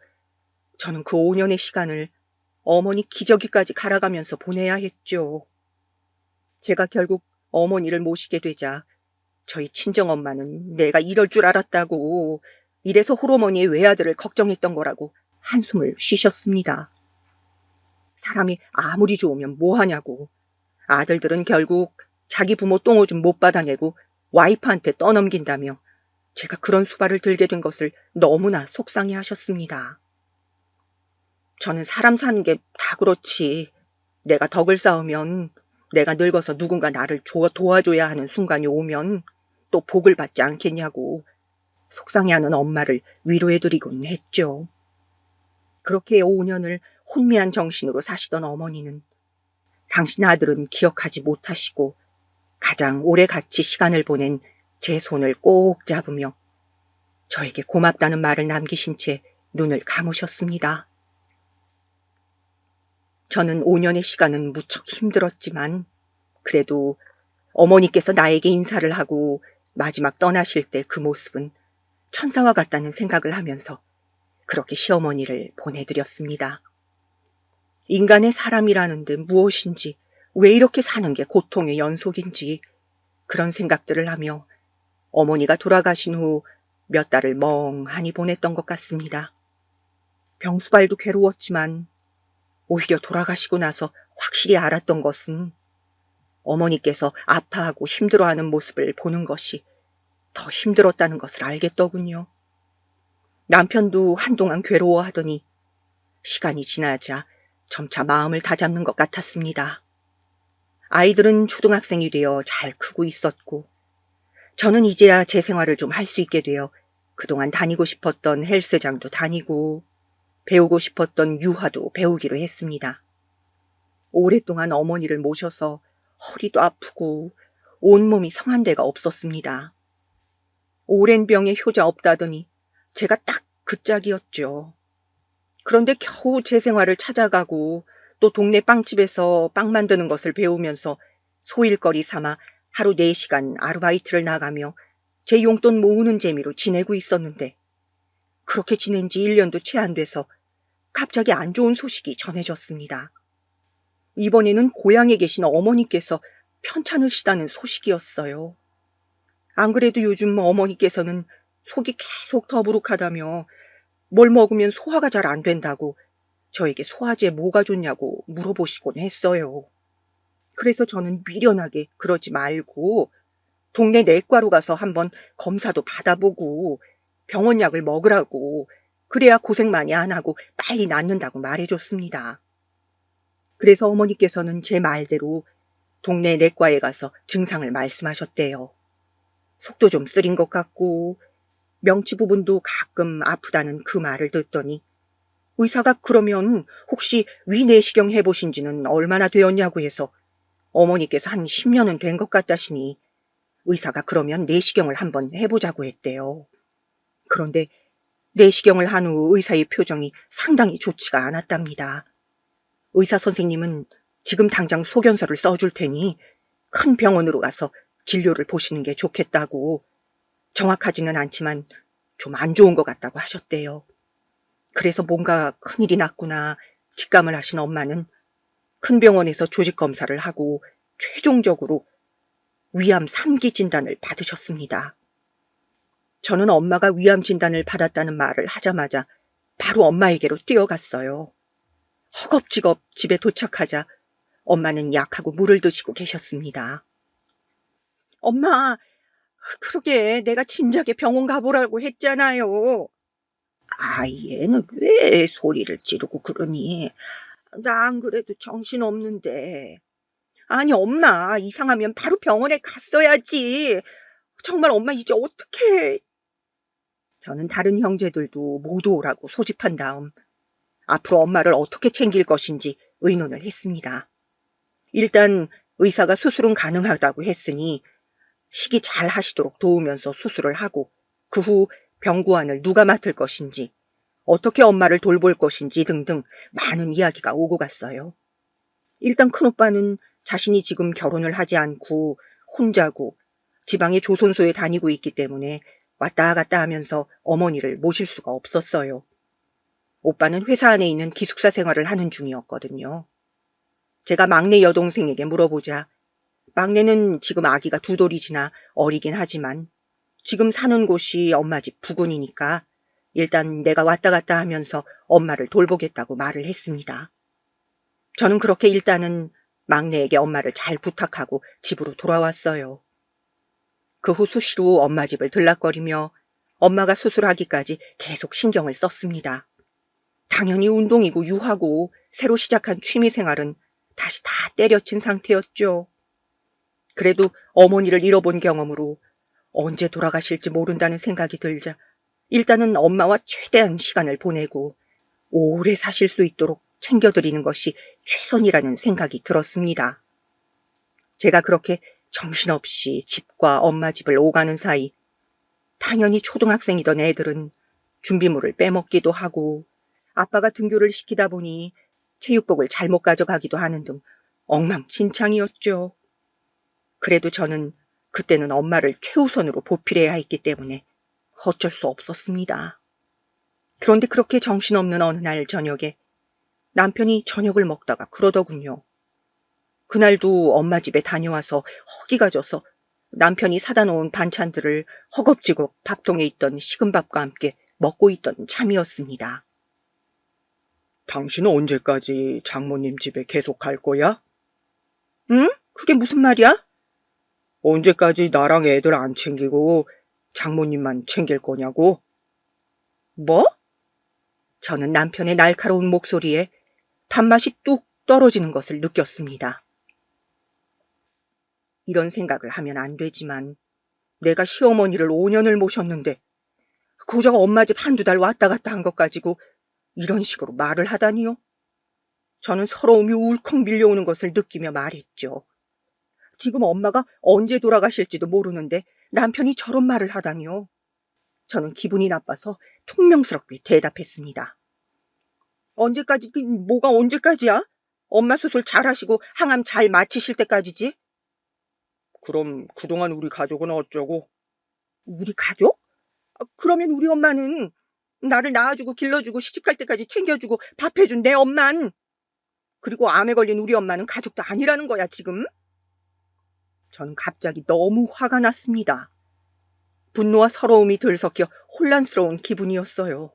저는 그 5년의 시간을 어머니 기저귀까지 갈아가면서 보내야 했죠. 제가 결국 어머니를 모시게 되자 저희 친정엄마는 내가 이럴 줄 알았다고 이래서 홀어머니의 외아들을 걱정했던 거라고 한숨을 쉬셨습니다. 사람이 아무리 좋으면 뭐하냐고. 아들들은 결국 자기 부모 똥오줌 못 받아내고 와이프한테 떠넘긴다며 제가 그런 수발을 들게 된 것을 너무나 속상해 하셨습니다. 저는 사람 사는 게 다 그렇지. 내가 덕을 쌓으면 내가 늙어서 누군가 나를 도와줘야 하는 순간이 오면 또 복을 받지 않겠냐고 속상해하는 엄마를 위로해드리곤 했죠. 그렇게 5년을 혼미한 정신으로 사시던 어머니는 당신 아들은 기억하지 못하시고 가장 오래 같이 시간을 보낸 제 손을 꼭 잡으며 저에게 고맙다는 말을 남기신 채 눈을 감으셨습니다. 저는 5년의 시간은 무척 힘들었지만 그래도 어머니께서 나에게 인사를 하고 마지막 떠나실 때 그 모습은 천사와 같다는 생각을 하면서 그렇게 시어머니를 보내드렸습니다. 인간의 사람이라는 데 무엇인지 왜 이렇게 사는 게 고통의 연속인지 그런 생각들을 하며 어머니가 돌아가신 후 몇 달을 멍하니 보냈던 것 같습니다. 병수발도 괴로웠지만 오히려 돌아가시고 나서 확실히 알았던 것은 어머니께서 아파하고 힘들어하는 모습을 보는 것이 더 힘들었다는 것을 알겠더군요. 남편도 한동안 괴로워하더니 시간이 지나자 점차 마음을 다잡는 것 같았습니다. 아이들은 초등학생이 되어 잘 크고 있었고 저는 이제야 제 생활을 좀 할 수 있게 되어 그동안 다니고 싶었던 헬스장도 다니고 배우고 싶었던 유화도 배우기로 했습니다. 오랫동안 어머니를 모셔서 허리도 아프고 온몸이 성한 데가 없었습니다. 오랜 병에 효자 없다더니 제가 딱 그 짝이었죠. 그런데 겨우 제 생활을 찾아가고 또 동네 빵집에서 빵 만드는 것을 배우면서 소일거리 삼아 하루 4시간 아르바이트를 나가며 제 용돈 모으는 재미로 지내고 있었는데 그렇게 지낸 지 1년도 채 안 돼서 갑자기 안 좋은 소식이 전해졌습니다. 이번에는 고향에 계신 어머니께서 편찮으시다는 소식이었어요. 안 그래도 요즘 어머니께서는 속이 계속 더부룩하다며 뭘 먹으면 소화가 잘 안 된다고 저에게 소화제 뭐가 좋냐고 물어보시곤 했어요. 그래서 저는 미련하게 그러지 말고 동네 내과로 가서 한번 검사도 받아보고 병원 약을 먹으라고 그래야 고생 많이 안 하고 빨리 낫는다고 말해줬습니다. 그래서 어머니께서는 제 말대로 동네 내과에 가서 증상을 말씀하셨대요. 속도 좀 쓰린 것 같고 명치 부분도 가끔 아프다는 그 말을 듣더니 의사가 그러면 혹시 위내시경 해보신 지는 얼마나 되었냐고 해서 어머니께서 한 10년은 된 것 같다시니 의사가 그러면 내시경을 한번 해보자고 했대요. 그런데 내시경을 한 후 의사의 표정이 상당히 좋지가 않았답니다. 의사 선생님은 지금 당장 소견서를 써줄 테니 큰 병원으로 가서 진료를 보시는 게 좋겠다고 정확하지는 않지만 좀 안 좋은 것 같다고 하셨대요. 그래서 뭔가 큰일이 났구나 직감을 하신 엄마는 큰 병원에서 조직검사를 하고 최종적으로 위암 3기 진단을 받으셨습니다. 저는 엄마가 위암 진단을 받았다는 말을 하자마자 바로 엄마에게로 뛰어갔어요. 허겁지겁 집에 도착하자 엄마는 약하고 물을 드시고 계셨습니다. 엄마, 그러게 내가 진작에 병원 가보라고 했잖아요. 아, 얘는 왜 소리를 지르고 그러니? 나 안 그래도 정신없는데. 아니, 엄마, 이상하면 바로 병원에 갔어야지. 정말 엄마 이제 어떡해. 저는 다른 형제들도 모두 오라고 소집한 다음 앞으로 엄마를 어떻게 챙길 것인지 의논을 했습니다. 일단 의사가 수술은 가능하다고 했으니 식이 잘 하시도록 도우면서 수술을 하고 그 후 병구안을 누가 맡을 것인지 어떻게 엄마를 돌볼 것인지 등등 많은 이야기가 오고 갔어요. 일단 큰오빠는 자신이 지금 결혼을 하지 않고 혼자고 지방의 조선소에 다니고 있기 때문에 왔다 갔다 하면서 어머니를 모실 수가 없었어요. 오빠는 회사 안에 있는 기숙사 생활을 하는 중이었거든요. 제가 막내 여동생에게 물어보자 막내는 지금 아기가 2돌이 지나 어리긴 하지만 지금 사는 곳이 엄마 집 부근이니까 일단 내가 왔다 갔다 하면서 엄마를 돌보겠다고 말을 했습니다. 저는 그렇게 일단은 막내에게 엄마를 잘 부탁하고 집으로 돌아왔어요. 그 후 수시로 엄마 집을 들락거리며 엄마가 수술하기까지 계속 신경을 썼습니다. 당연히 운동이고 유하고 새로 시작한 취미생활은 다시 다 때려친 상태였죠. 그래도 어머니를 잃어본 경험으로 언제 돌아가실지 모른다는 생각이 들자 일단은 엄마와 최대한 시간을 보내고 오래 사실 수 있도록 챙겨드리는 것이 최선이라는 생각이 들었습니다. 제가 그렇게 정신없이 집과 엄마 집을 오가는 사이 당연히 초등학생이던 애들은 준비물을 빼먹기도 하고 아빠가 등교를 시키다 보니 체육복을 잘못 가져가기도 하는 등 엉망진창이었죠. 그래도 저는 그때는 엄마를 최우선으로 보필해야 했기 때문에 어쩔 수 없었습니다. 그런데 그렇게 정신없는 어느 날 저녁에 남편이 저녁을 먹다가 그러더군요. 그날도 엄마 집에 다녀와서 허기가 져서 남편이 사다 놓은 반찬들을 허겁지겁 밥통에 있던 식은 밥과 함께 먹고 있던 참이었습니다. 당신은 언제까지 장모님 집에 계속 갈 거야? 응? 그게 무슨 말이야? 언제까지 나랑 애들 안 챙기고 장모님만 챙길 거냐고? 뭐? 저는 남편의 날카로운 목소리에 단맛이 뚝 떨어지는 것을 느꼈습니다. 이런 생각을 하면 안 되지만 내가 시어머니를 5년을 모셨는데 고작 엄마 집 1~2달 왔다 갔다 한 것 가지고 이런 식으로 말을 하다니요? 저는 서러움이 울컥 밀려오는 것을 느끼며 말했죠. 지금 엄마가 언제 돌아가실지도 모르는데 남편이 저런 말을 하다니요. 저는 기분이 나빠서 퉁명스럽게 대답했습니다. 언제까지, 뭐가 언제까지야? 엄마 수술 잘하시고 항암 잘 마치실 때까지지? 그럼 그동안 우리 가족은 어쩌고? 우리 가족? 그러면 우리 엄마는 나를 낳아주고 길러주고 시집갈 때까지 챙겨주고 밥해준 내 엄만, 그리고 암에 걸린 우리 엄마는 가족도 아니라는 거야, 지금? 저는 갑자기 너무 화가 났습니다. 분노와 서러움이 들섞여 혼란스러운 기분이었어요.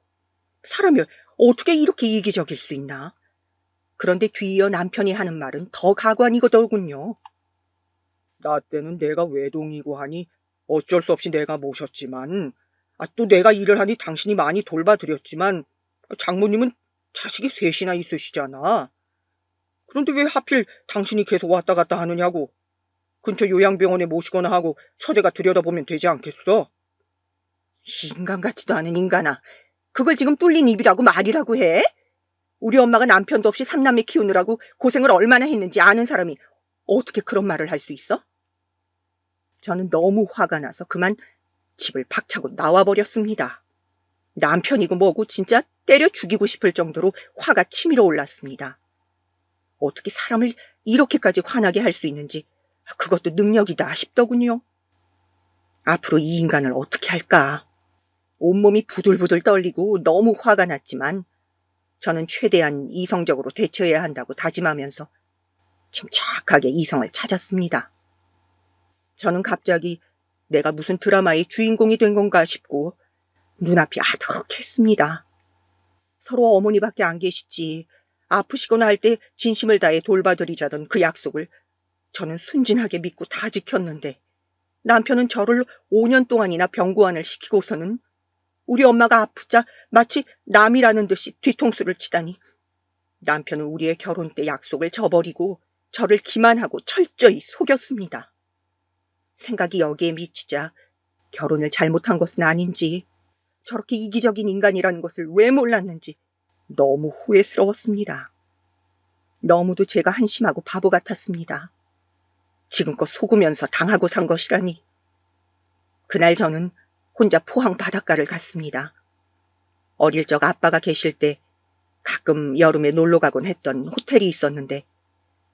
사람이 어떻게 이렇게 이기적일 수 있나? 그런데 뒤이어 남편이 하는 말은 더 가관이거더군요. 나 때는 내가 외동이고 하니 어쩔 수 없이 내가 모셨지만, 또 내가 일을 하니 당신이 많이 돌봐드렸지만, 장모님은 자식이 셋이나 있으시잖아. 그런데 왜 하필 당신이 계속 왔다 갔다 하느냐고. 근처 요양병원에 모시거나 하고 처제가 들여다보면 되지 않겠어? 인간 같지도 않은 인간아. 그걸 지금 뚫린 입이라고 말이라고 해? 우리 엄마가 남편도 없이 삼남매 키우느라고 고생을 얼마나 했는지 아는 사람이 어떻게 그런 말을 할 수 있어? 저는 너무 화가 나서 그만 집을 박차고 나와버렸습니다. 남편이고 뭐고 진짜 때려 죽이고 싶을 정도로 화가 치밀어 올랐습니다. 어떻게 사람을 이렇게까지 화나게 할 수 있는지, 그것도 능력이다 싶더군요. 앞으로 이 인간을 어떻게 할까? 온몸이 부들부들 떨리고 너무 화가 났지만 저는 최대한 이성적으로 대처해야 한다고 다짐하면서 침착하게 이성을 찾았습니다. 저는 갑자기 내가 무슨 드라마의 주인공이 된 건가 싶고 눈앞이 아득했습니다. 서로 어머니밖에 안 계시지 아프시거나 할 때 진심을 다해 돌봐드리자던 그 약속을 저는 순진하게 믿고 다 지켰는데, 남편은 저를 5년 동안이나 병고안을 시키고서는 우리 엄마가 아프자 마치 남이라는 듯이 뒤통수를 치다니, 남편은 우리의 결혼 때 약속을 저버리고 저를 기만하고 철저히 속였습니다. 생각이 여기에 미치자 결혼을 잘못한 것은 아닌지, 저렇게 이기적인 인간이라는 것을 왜 몰랐는지 너무 후회스러웠습니다. 너무도 제가 한심하고 바보 같았습니다. 지금껏 속으면서 당하고 산 것이라니. 그날 저는 혼자 포항 바닷가를 갔습니다. 어릴 적 아빠가 계실 때 가끔 여름에 놀러 가곤 했던 호텔이 있었는데,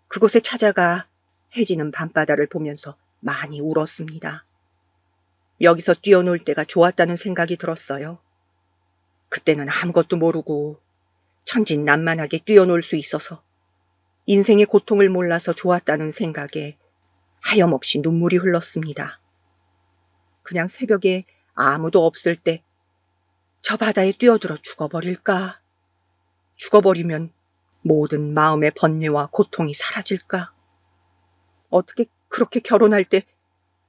그곳에 찾아가 해지는 밤바다를 보면서 많이 울었습니다. 여기서 뛰어놀 때가 좋았다는 생각이 들었어요. 그때는 아무것도 모르고 천진난만하게 뛰어놀 수 있어서 인생의 고통을 몰라서 좋았다는 생각에 하염없이 눈물이 흘렀습니다. 그냥 새벽에 아무도 없을 때 저 바다에 뛰어들어 죽어버릴까? 죽어버리면 모든 마음의 번뇌와 고통이 사라질까? 어떻게 그렇게 결혼할 때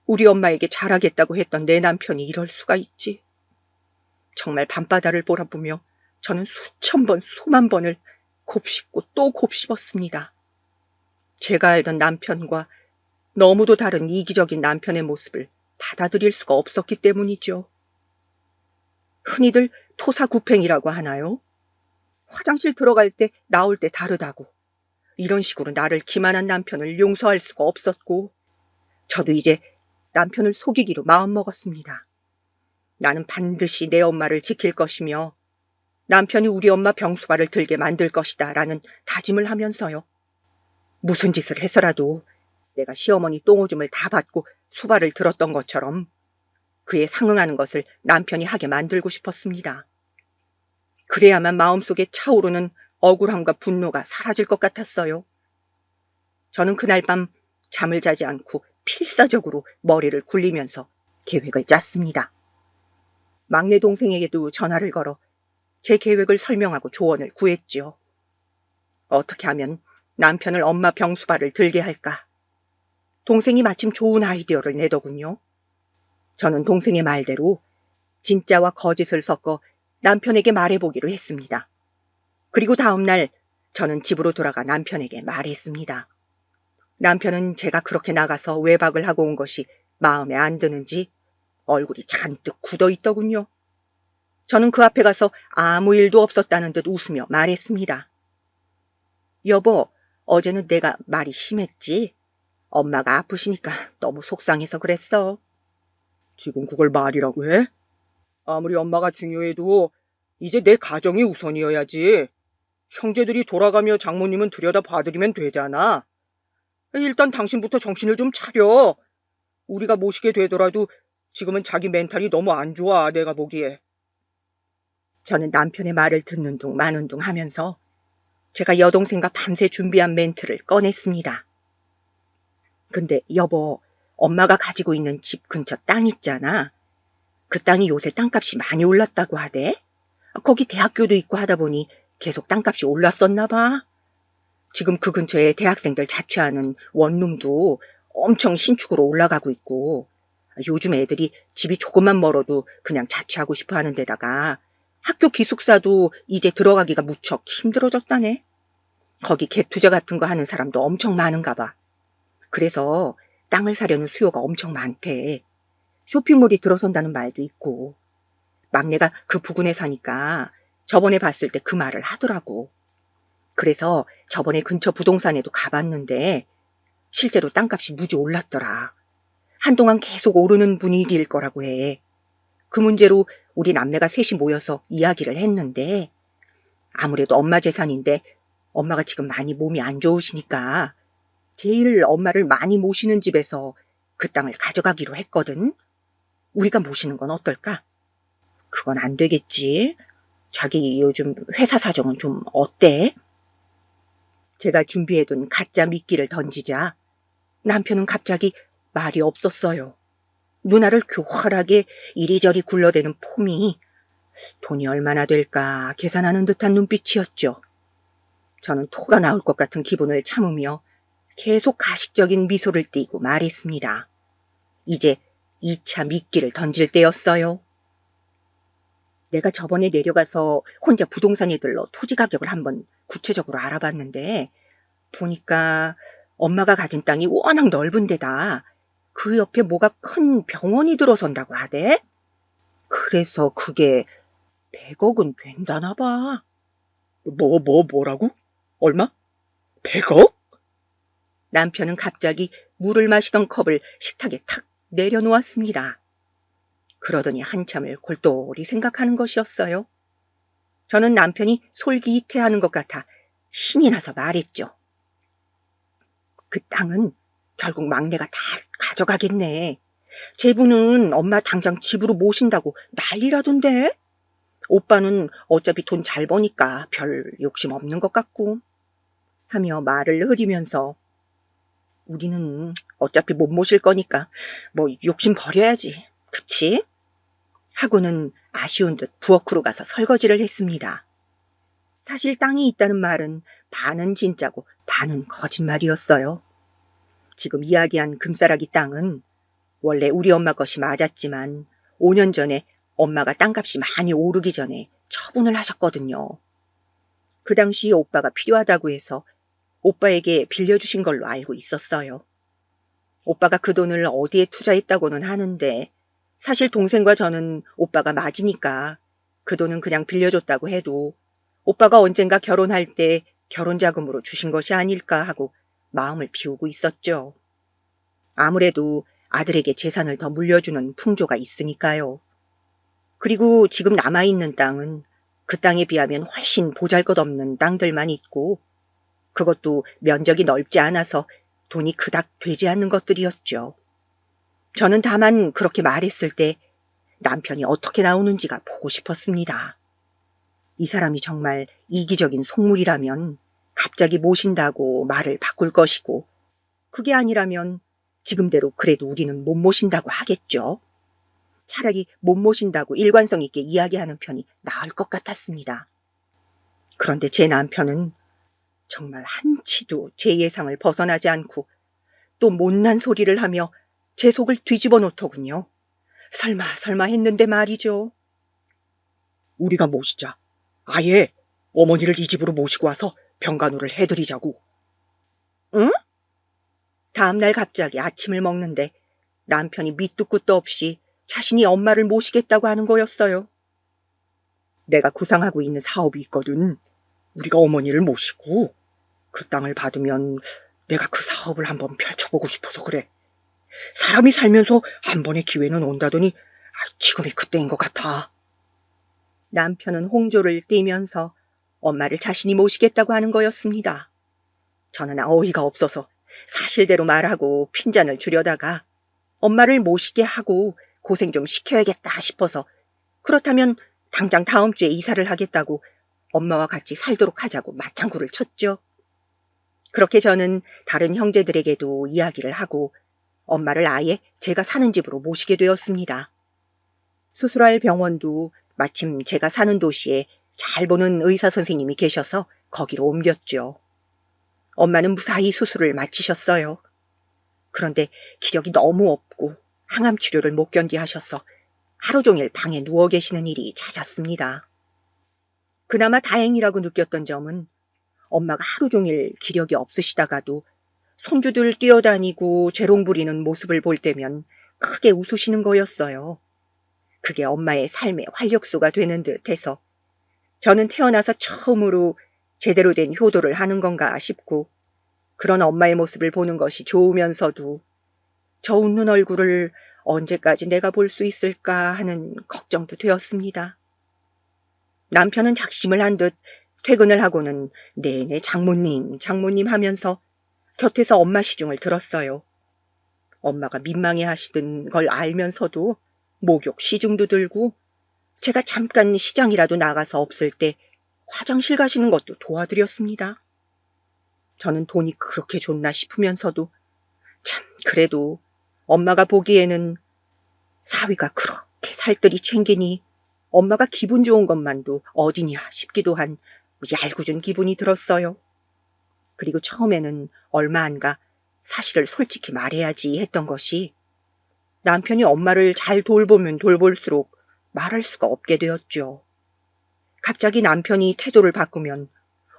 우리 엄마에게 잘하겠다고 했던 내 남편이 이럴 수가 있지? 정말 밤바다를 보라보며 저는 수천 번, 수만 번을 곱씹고 또 곱씹었습니다. 제가 알던 남편과 너무도 다른 이기적인 남편의 모습을 받아들일 수가 없었기 때문이죠. 흔히들 토사구팽이라고 하나요? 화장실 들어갈 때 나올 때 다르다고. 이런 식으로 나를 기만한 남편을 용서할 수가 없었고, 저도 이제 남편을 속이기로 마음먹었습니다. 나는 반드시 내 엄마를 지킬 것이며 남편이 우리 엄마 병수발을 들게 만들 것이다 라는 다짐을 하면서요. 무슨 짓을 해서라도 내가 시어머니 똥오줌을 다 받고 수발을 들었던 것처럼 그에 상응하는 것을 남편이 하게 만들고 싶었습니다. 그래야만 마음속에 차오르는 억울함과 분노가 사라질 것 같았어요. 저는 그날 밤 잠을 자지 않고 필사적으로 머리를 굴리면서 계획을 짰습니다. 막내 동생에게도 전화를 걸어 제 계획을 설명하고 조언을 구했지요. 어떻게 하면 남편을 엄마 병수발을 들게 할까? 동생이 마침 좋은 아이디어를 내더군요. 저는 동생의 말대로 진짜와 거짓을 섞어 남편에게 말해보기로 했습니다. 그리고 다음날 저는 집으로 돌아가 남편에게 말했습니다. 남편은 제가 그렇게 나가서 외박을 하고 온 것이 마음에 안 드는지 얼굴이 잔뜩 굳어 있더군요. 저는 그 앞에 가서 아무 일도 없었다는 듯 웃으며 말했습니다. 여보, 어제는 내가 말이 심했지? 엄마가 아프시니까 너무 속상해서 그랬어. 지금 그걸 말이라고 해? 아무리 엄마가 중요해도 이제 내 가정이 우선이어야지. 형제들이 돌아가며 장모님은 들여다 봐드리면 되잖아. 일단 당신부터 정신을 좀 차려. 우리가 모시게 되더라도 지금은 자기 멘탈이 너무 안 좋아, 내가 보기에. 저는 남편의 말을 듣는 둥 마는 둥 하면서 제가 여동생과 밤새 준비한 멘트를 꺼냈습니다. 근데 여보, 엄마가 가지고 있는 집 근처 땅 있잖아. 그 땅이 요새 땅값이 많이 올랐다고 하대. 거기 대학교도 있고 하다 보니 계속 땅값이 올랐었나 봐. 지금 그 근처에 대학생들 자취하는 원룸도 엄청 신축으로 올라가고 있고, 요즘 애들이 집이 조금만 멀어도 그냥 자취하고 싶어 하는 데다가 학교 기숙사도 이제 들어가기가 무척 힘들어졌다네. 거기 갭 투자 같은 거 하는 사람도 엄청 많은가 봐. 그래서 땅을 사려는 수요가 엄청 많대. 쇼핑몰이 들어선다는 말도 있고. 막내가 그 부근에 사니까 저번에 봤을 때 그 말을 하더라고. 그래서 저번에 근처 부동산에도 가봤는데 실제로 땅값이 무지 올랐더라. 한동안 계속 오르는 분위기일 거라고 해. 그 문제로 우리 남매가 셋이 모여서 이야기를 했는데 아무래도 엄마 재산인데 엄마가 지금 많이 몸이 안 좋으시니까 제일 엄마를 많이 모시는 집에서 그 땅을 가져가기로 했거든. 우리가 모시는 건 어떨까? 그건 안 되겠지. 자기 요즘 회사 사정은 좀 어때? 제가 준비해둔 가짜 미끼를 던지자 남편은 갑자기 말이 없었어요. 누나를 교활하게 이리저리 굴러대는 폼이 돈이 얼마나 될까 계산하는 듯한 눈빛이었죠. 저는 토가 나올 것 같은 기분을 참으며 계속 가식적인 미소를 띠고 말했습니다. 이제 2차 미끼를 던질 때였어요. 내가 저번에 내려가서 혼자 부동산에 들러 토지 가격을 한번 구체적으로 알아봤는데 보니까 엄마가 가진 땅이 워낙 넓은 데다 그 옆에 뭐가 큰 병원이 들어선다고 하대. 그래서 그게 100억은 된다나 봐. 뭐라고? 얼마? 100억? 남편은 갑자기 물을 마시던 컵을 식탁에 탁 내려놓았습니다. 그러더니 한참을 골똘히 생각하는 것이었어요. 저는 남편이 솔깃해하는 것 같아 신이 나서 말했죠. 그 땅은 결국 막내가 다 가져가겠네. 제부는 엄마 당장 집으로 모신다고 난리라던데. 오빠는 어차피 돈 잘 버니까 별 욕심 없는 것 같고 하며 말을 흐리면서 우리는 어차피 못 모실 거니까 뭐 욕심 버려야지. 그치? 하고는 아쉬운 듯 부엌으로 가서 설거지를 했습니다. 사실 땅이 있다는 말은 반은 진짜고 반은 거짓말이었어요. 지금 이야기한 금싸라기 땅은 원래 우리 엄마 것이 맞았지만 5년 전에 엄마가 땅값이 많이 오르기 전에 처분을 하셨거든요. 그 당시 오빠가 필요하다고 해서 오빠에게 빌려주신 걸로 알고 있었어요. 오빠가 그 돈을 어디에 투자했다고는 하는데 사실 동생과 저는 오빠가 맞으니까 그 돈은 그냥 빌려줬다고 해도 오빠가 언젠가 결혼할 때 결혼자금으로 주신 것이 아닐까 하고 마음을 비우고 있었죠. 아무래도 아들에게 재산을 더 물려주는 풍조가 있으니까요. 그리고 지금 남아있는 땅은 그 땅에 비하면 훨씬 보잘것없는 땅들만 있고 그것도 면적이 넓지 않아서 돈이 그닥 되지 않는 것들이었죠. 저는 다만 그렇게 말했을 때 남편이 어떻게 나오는지가 보고 싶었습니다. 이 사람이 정말 이기적인 속물이라면 갑자기 모신다고 말을 바꿀 것이고 그게 아니라면 지금대로 그래도 우리는 못 모신다고 하겠죠. 차라리 못 모신다고 일관성 있게 이야기하는 편이 나을 것 같았습니다. 그런데 제 남편은 정말 한치도 제 예상을 벗어나지 않고 또 못난 소리를 하며 제 속을 뒤집어 놓더군요. 설마 했는데 말이죠. 우리가 모시자. 아예 어머니를 이 집으로 모시고 와서 병간호를 해드리자고. 응? 다음날 갑자기 아침을 먹는데 남편이 밑도 끝도 없이 자신이 엄마를 모시겠다고 하는 거였어요. 내가 구상하고 있는 사업이 있거든. 우리가 어머니를 모시고 그 땅을 받으면 내가 그 사업을 한번 펼쳐보고 싶어서 그래. 사람이 살면서 한 번의 기회는 온다더니 지금이 그때인 것 같아. 남편은 홍조를 띠면서 엄마를 자신이 모시겠다고 하는 거였습니다. 저는 어이가 없어서 사실대로 말하고 핀잔을 주려다가 엄마를 모시게 하고 고생 좀 시켜야겠다 싶어서 그렇다면 당장 다음 주에 이사를 하겠다고 엄마와 같이 살도록 하자고 맞장구를 쳤죠. 그렇게 저는 다른 형제들에게도 이야기를 하고 엄마를 아예 제가 사는 집으로 모시게 되었습니다. 수술할 병원도 마침 제가 사는 도시에 잘 보는 의사 선생님이 계셔서 거기로 옮겼죠. 엄마는 무사히 수술을 마치셨어요. 그런데 기력이 너무 없고 항암 치료를 못 견디하셔서 하루 종일 방에 누워 계시는 일이 잦았습니다. 그나마 다행이라고 느꼈던 점은 엄마가 하루 종일 기력이 없으시다가도 손주들 뛰어다니고 재롱 부리는 모습을 볼 때면 크게 웃으시는 거였어요. 그게 엄마의 삶의 활력소가 되는 듯 해서 저는 태어나서 처음으로 제대로 된 효도를 하는 건가 싶고 그런 엄마의 모습을 보는 것이 좋으면서도 저 웃는 얼굴을 언제까지 내가 볼 수 있을까 하는 걱정도 되었습니다. 남편은 작심을 한 듯 퇴근을 하고는 내내 장모님, 장모님 하면서 곁에서 엄마 시중을 들었어요. 엄마가 민망해 하시던 걸 알면서도 목욕 시중도 들고 제가 잠깐 시장이라도 나가서 없을 때 화장실 가시는 것도 도와드렸습니다. 저는 돈이 그렇게 좋나 싶으면서도 참 그래도 엄마가 보기에는 사위가 그렇게 살뜰히 챙기니 엄마가 기분 좋은 것만도 어디냐 싶기도 한 얄궂은 기분이 들었어요. 그리고 처음에는 얼마 안 가 사실을 솔직히 말해야지 했던 것이 남편이 엄마를 잘 돌보면 돌볼수록 말할 수가 없게 되었죠. 갑자기 남편이 태도를 바꾸면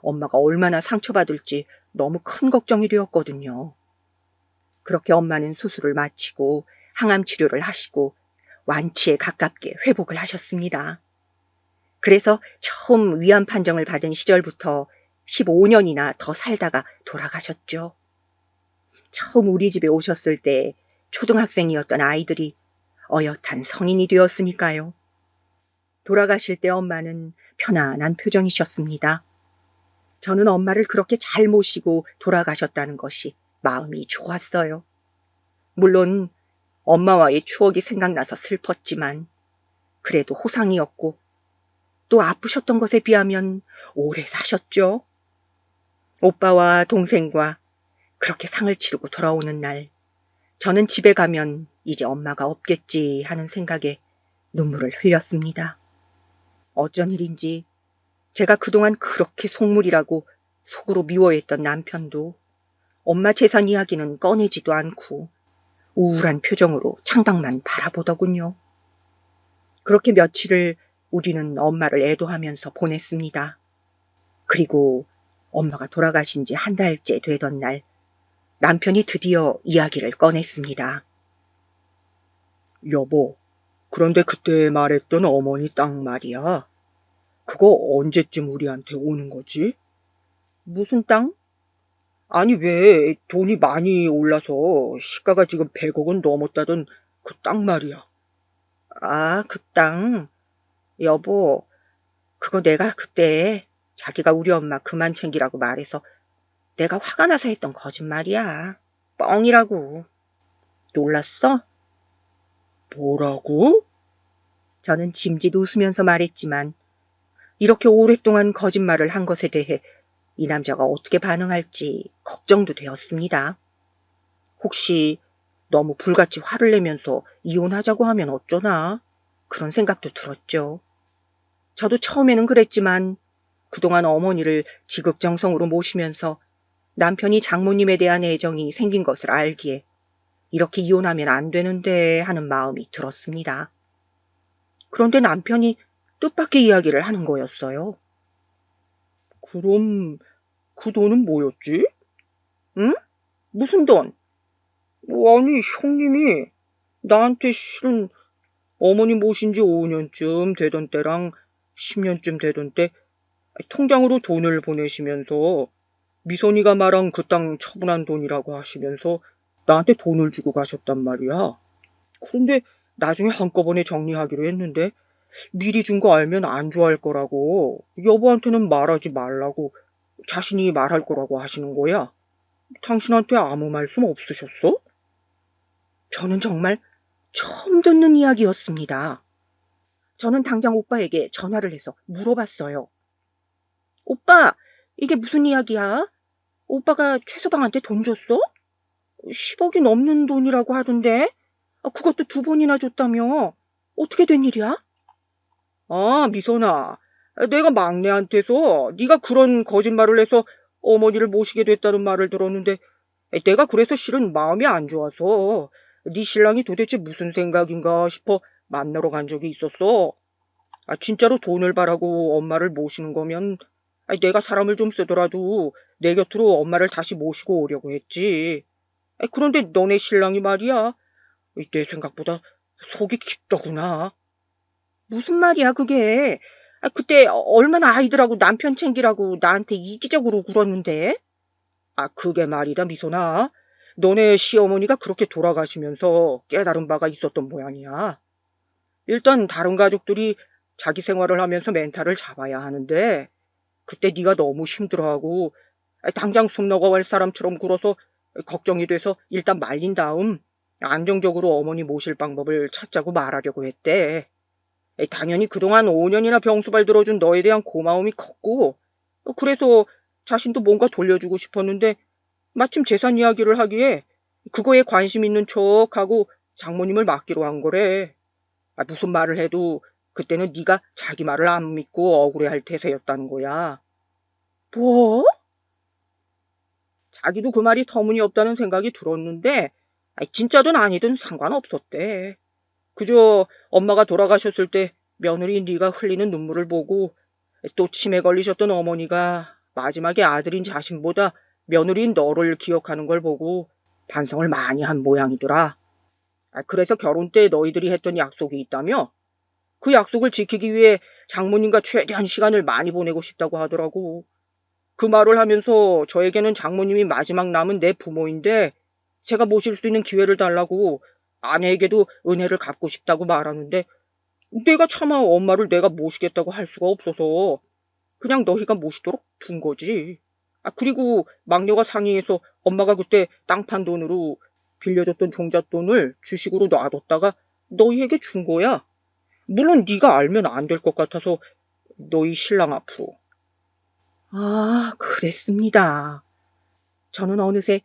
엄마가 얼마나 상처받을지 너무 큰 걱정이 되었거든요. 그렇게 엄마는 수술을 마치고 항암 치료를 하시고 완치에 가깝게 회복을 하셨습니다. 그래서 처음 위암 판정을 받은 시절부터 15년이나 더 살다가 돌아가셨죠. 처음 우리 집에 오셨을 때 초등학생이었던 아이들이 어엿한 성인이 되었으니까요. 돌아가실 때 엄마는 편안한 표정이셨습니다. 저는 엄마를 그렇게 잘 모시고 돌아가셨다는 것이 마음이 좋았어요. 물론 엄마와의 추억이 생각나서 슬펐지만 그래도 호상이었고 또 아프셨던 것에 비하면 오래 사셨죠. 오빠와 동생과 그렇게 상을 치르고 돌아오는 날 저는 집에 가면 이제 엄마가 없겠지 하는 생각에 눈물을 흘렸습니다. 어쩐 일인지 제가 그동안 그렇게 속물이라고 속으로 미워했던 남편도 엄마 재산 이야기는 꺼내지도 않고 우울한 표정으로 창밖만 바라보더군요. 그렇게 며칠을 우리는 엄마를 애도하면서 보냈습니다. 그리고 엄마가 돌아가신 지 한 달째 되던 날 남편이 드디어 이야기를 꺼냈습니다. 여보, 그런데 그때 말했던 어머니 땅 말이야. 그거 언제쯤 우리한테 오는 거지? 무슨 땅? 아니 왜 돈이 많이 올라서 시가가 지금 100억 원 넘었다던 그 땅 말이야. 아, 그 땅. 여보, 그거 내가 그때 자기가 우리 엄마 그만 챙기라고 말해서 내가 화가 나서 했던 거짓말이야. 뻥이라고. 놀랐어? 뭐라고? 저는 짐짓 웃으면서 말했지만 이렇게 오랫동안 거짓말을 한 것에 대해 이 남자가 어떻게 반응할지 걱정도 되었습니다. 혹시 너무 불같이 화를 내면서 이혼하자고 하면 어쩌나 그런 생각도 들었죠. 저도 처음에는 그랬지만 그동안 어머니를 지극정성으로 모시면서 남편이 장모님에 대한 애정이 생긴 것을 알기에 이렇게 이혼하면 안 되는데 하는 마음이 들었습니다. 그런데 남편이 뜻밖의 이야기를 하는 거였어요. 그럼 그 돈은 뭐였지? 응? 무슨 돈? 아니, 형님이 나한테 실은 어머니 모신 지 5년쯤 되던 때랑 10년쯤 되던 때 통장으로 돈을 보내시면서 미선이가 말한 그 땅 처분한 돈이라고 하시면서 나한테 돈을 주고 가셨단 말이야. 그런데 나중에 한꺼번에 정리하기로 했는데 미리 준 거 알면 안 좋아할 거라고. 여보한테는 말하지 말라고 자신이 말할 거라고 하시는 거야. 당신한테 아무 말씀 없으셨어? 저는 정말 처음 듣는 이야기였습니다. 저는 당장 오빠에게 전화를 해서 물어봤어요. 오빠, 이게 무슨 이야기야? 오빠가 최서방한테 돈 줬어? 10억이 넘는 돈이라고 하던데? 그것도 2번이나 줬다며? 어떻게 된 일이야? 아, 미선아. 내가 막내한테서 네가 그런 거짓말을 해서 어머니를 모시게 됐다는 말을 들었는데 내가 그래서 실은 마음이 안 좋아서 네 신랑이 도대체 무슨 생각인가 싶어 만나러 간 적이 있었어. 진짜로 돈을 바라고 엄마를 모시는 거면 내가 사람을 좀 쓰더라도 내 곁으로 엄마를 다시 모시고 오려고 했지. 그런데 너네 신랑이 말이야. 내 생각보다 속이 깊더구나. 무슨 말이야 그게. 그때 얼마나 아이들하고 남편 챙기라고 나한테 이기적으로 굴었는데. 그게 말이다 미소나. 너네 시어머니가 그렇게 돌아가시면서 깨달은 바가 있었던 모양이야. 일단 다른 가족들이 자기 생활을 하면서 멘탈을 잡아야 하는데 그때 네가 너무 힘들어하고 당장 숨 넘어갈 사람처럼 굴어서 걱정이 돼서 일단 말린 다음 안정적으로 어머니 모실 방법을 찾자고 말하려고 했대. 당연히 그동안 5년이나 병수발 들어준 너에 대한 고마움이 컸고 그래서 자신도 뭔가 돌려주고 싶었는데 마침 재산 이야기를 하기에 그거에 관심 있는 척하고 장모님을 맡기로 한 거래. 무슨 말을 해도 그때는 네가 자기 말을 안 믿고 억울해할 태세였다는 거야. 뭐? 자기도 그 말이 터무니없다는 생각이 들었는데 진짜든 아니든 상관없었대. 그저 엄마가 돌아가셨을 때 며느리 네가 흘리는 눈물을 보고 또 치매 걸리셨던 어머니가 마지막에 아들인 자신보다 며느리인 너를 기억하는 걸 보고 반성을 많이 한 모양이더라. 그래서 결혼 때 너희들이 했던 약속이 있다며? 그 약속을 지키기 위해 장모님과 최대한 시간을 많이 보내고 싶다고 하더라고. 그 말을 하면서 저에게는 장모님이 마지막 남은 내 부모인데 제가 모실 수 있는 기회를 달라고 아내에게도 은혜를 갚고 싶다고 말하는데 내가 차마 엄마를 내가 모시겠다고 할 수가 없어서 그냥 너희가 모시도록 둔 거지. 그리고 막내가 상의해서 엄마가 그때 땅 판 돈으로 빌려줬던 종잣돈을 주식으로 놔뒀다가 너희에게 준 거야. 물론 네가 알면 안 될 것 같아서 너희 신랑 앞으로. 그랬습니다. 저는 어느새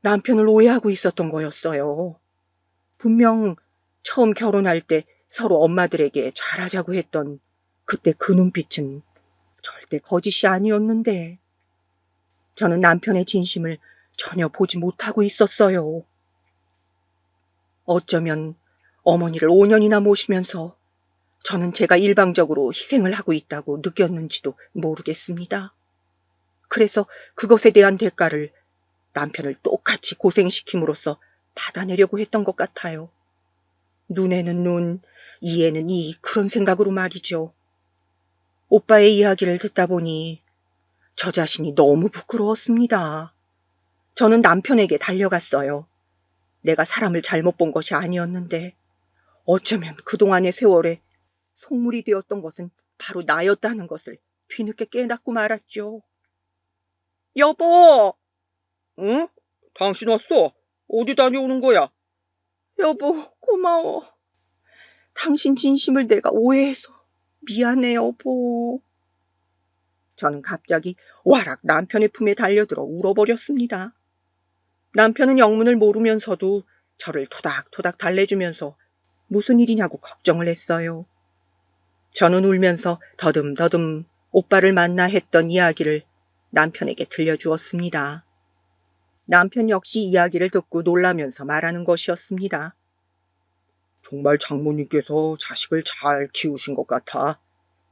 남편을 오해하고 있었던 거였어요. 분명 처음 결혼할 때 서로 엄마들에게 잘하자고 했던 그때 그 눈빛은 절대 거짓이 아니었는데 저는 남편의 진심을 전혀 보지 못하고 있었어요. 어쩌면 어머니를 5년이나 모시면서 저는 제가 일방적으로 희생을 하고 있다고 느꼈는지도 모르겠습니다. 그래서 그것에 대한 대가를 남편을 똑같이 고생시킴으로써 받아내려고 했던 것 같아요. 눈에는 눈, 이에는 이 그런 생각으로 말이죠. 오빠의 이야기를 듣다 보니 저 자신이 너무 부끄러웠습니다. 저는 남편에게 달려갔어요. 내가 사람을 잘못 본 것이 아니었는데 어쩌면 그동안의 세월에 속물이 되었던 것은 바로 나였다는 것을 뒤늦게 깨닫고 말았죠. 여보! 응? 당신 왔어? 어디 다녀오는 거야? 여보, 고마워. 당신 진심을 내가 오해해서 미안해, 여보. 저는 갑자기 와락 남편의 품에 달려들어 울어버렸습니다. 남편은 영문을 모르면서도 저를 토닥토닥 달래주면서 무슨 일이냐고 걱정을 했어요. 저는 울면서 더듬더듬 오빠를 만나 했던 이야기를 남편에게 들려주었습니다. 남편 역시 이야기를 듣고 놀라면서 말하는 것이었습니다. 정말 장모님께서 자식을 잘 키우신 것 같아.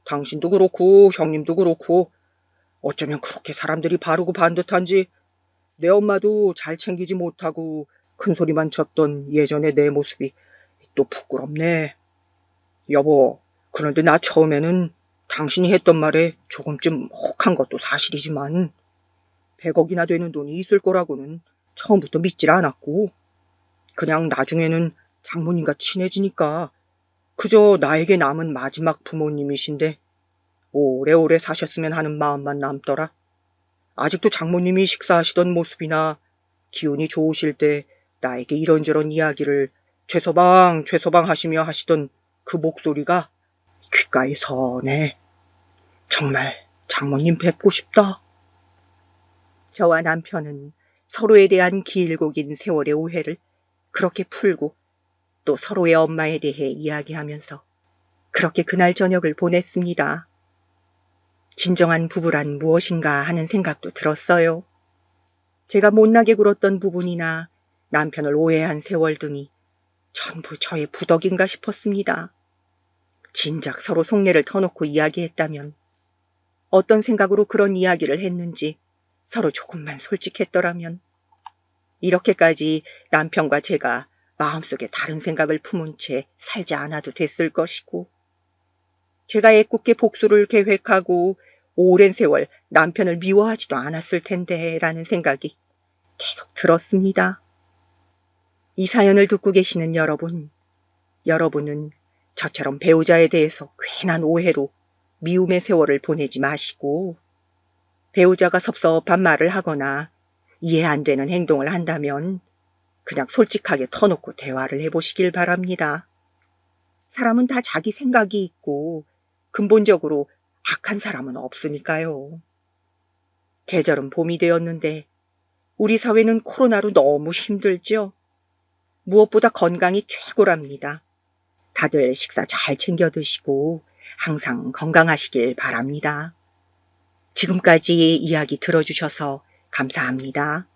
당신도 그렇고 형님도 그렇고 어쩌면 그렇게 사람들이 바르고 반듯한지 내 엄마도 잘 챙기지 못하고 큰소리만 쳤던 예전의 내 모습이 또 부끄럽네. 여보, 그런데 나 처음에는 당신이 했던 말에 조금쯤 혹한 것도 사실이지만 100억이나 되는 돈이 있을 거라고는 처음부터 믿질 않았고 그냥 나중에는 장모님과 친해지니까 그저 나에게 남은 마지막 부모님이신데 오래오래 사셨으면 하는 마음만 남더라. 아직도 장모님이 식사하시던 모습이나 기운이 좋으실 때 나에게 이런저런 이야기를 최서방, 최서방 하시며 하시던 그 목소리가 귓가에 선해. 정말 장모님 뵙고 싶다. 저와 남편은 서로에 대한 길고 긴 세월의 오해를 그렇게 풀고 또 서로의 엄마에 대해 이야기하면서 그렇게 그날 저녁을 보냈습니다. 진정한 부부란 무엇인가 하는 생각도 들었어요. 제가 못나게 굴었던 부분이나 남편을 오해한 세월 등이 전부 저의 부덕인가 싶었습니다. 진작 서로 속내를 터놓고 이야기했다면 어떤 생각으로 그런 이야기를 했는지 서로 조금만 솔직했더라면 이렇게까지 남편과 제가 마음속에 다른 생각을 품은 채 살지 않아도 됐을 것이고 제가 애꿎게 복수를 계획하고 오랜 세월 남편을 미워하지도 않았을 텐데 라는 생각이 계속 들었습니다. 이 사연을 듣고 계시는 여러분은 저처럼 배우자에 대해서 괜한 오해로 미움의 세월을 보내지 마시고 배우자가 섭섭한 말을 하거나 이해 안 되는 행동을 한다면 그냥 솔직하게 터놓고 대화를 해보시길 바랍니다. 사람은 다 자기 생각이 있고 근본적으로 악한 사람은 없으니까요. 계절은 봄이 되었는데 우리 사회는 코로나로 너무 힘들죠. 무엇보다 건강이 최고랍니다. 다들 식사 잘 챙겨 드시고 항상 건강하시길 바랍니다. 지금까지 이야기 들어주셔서 감사합니다.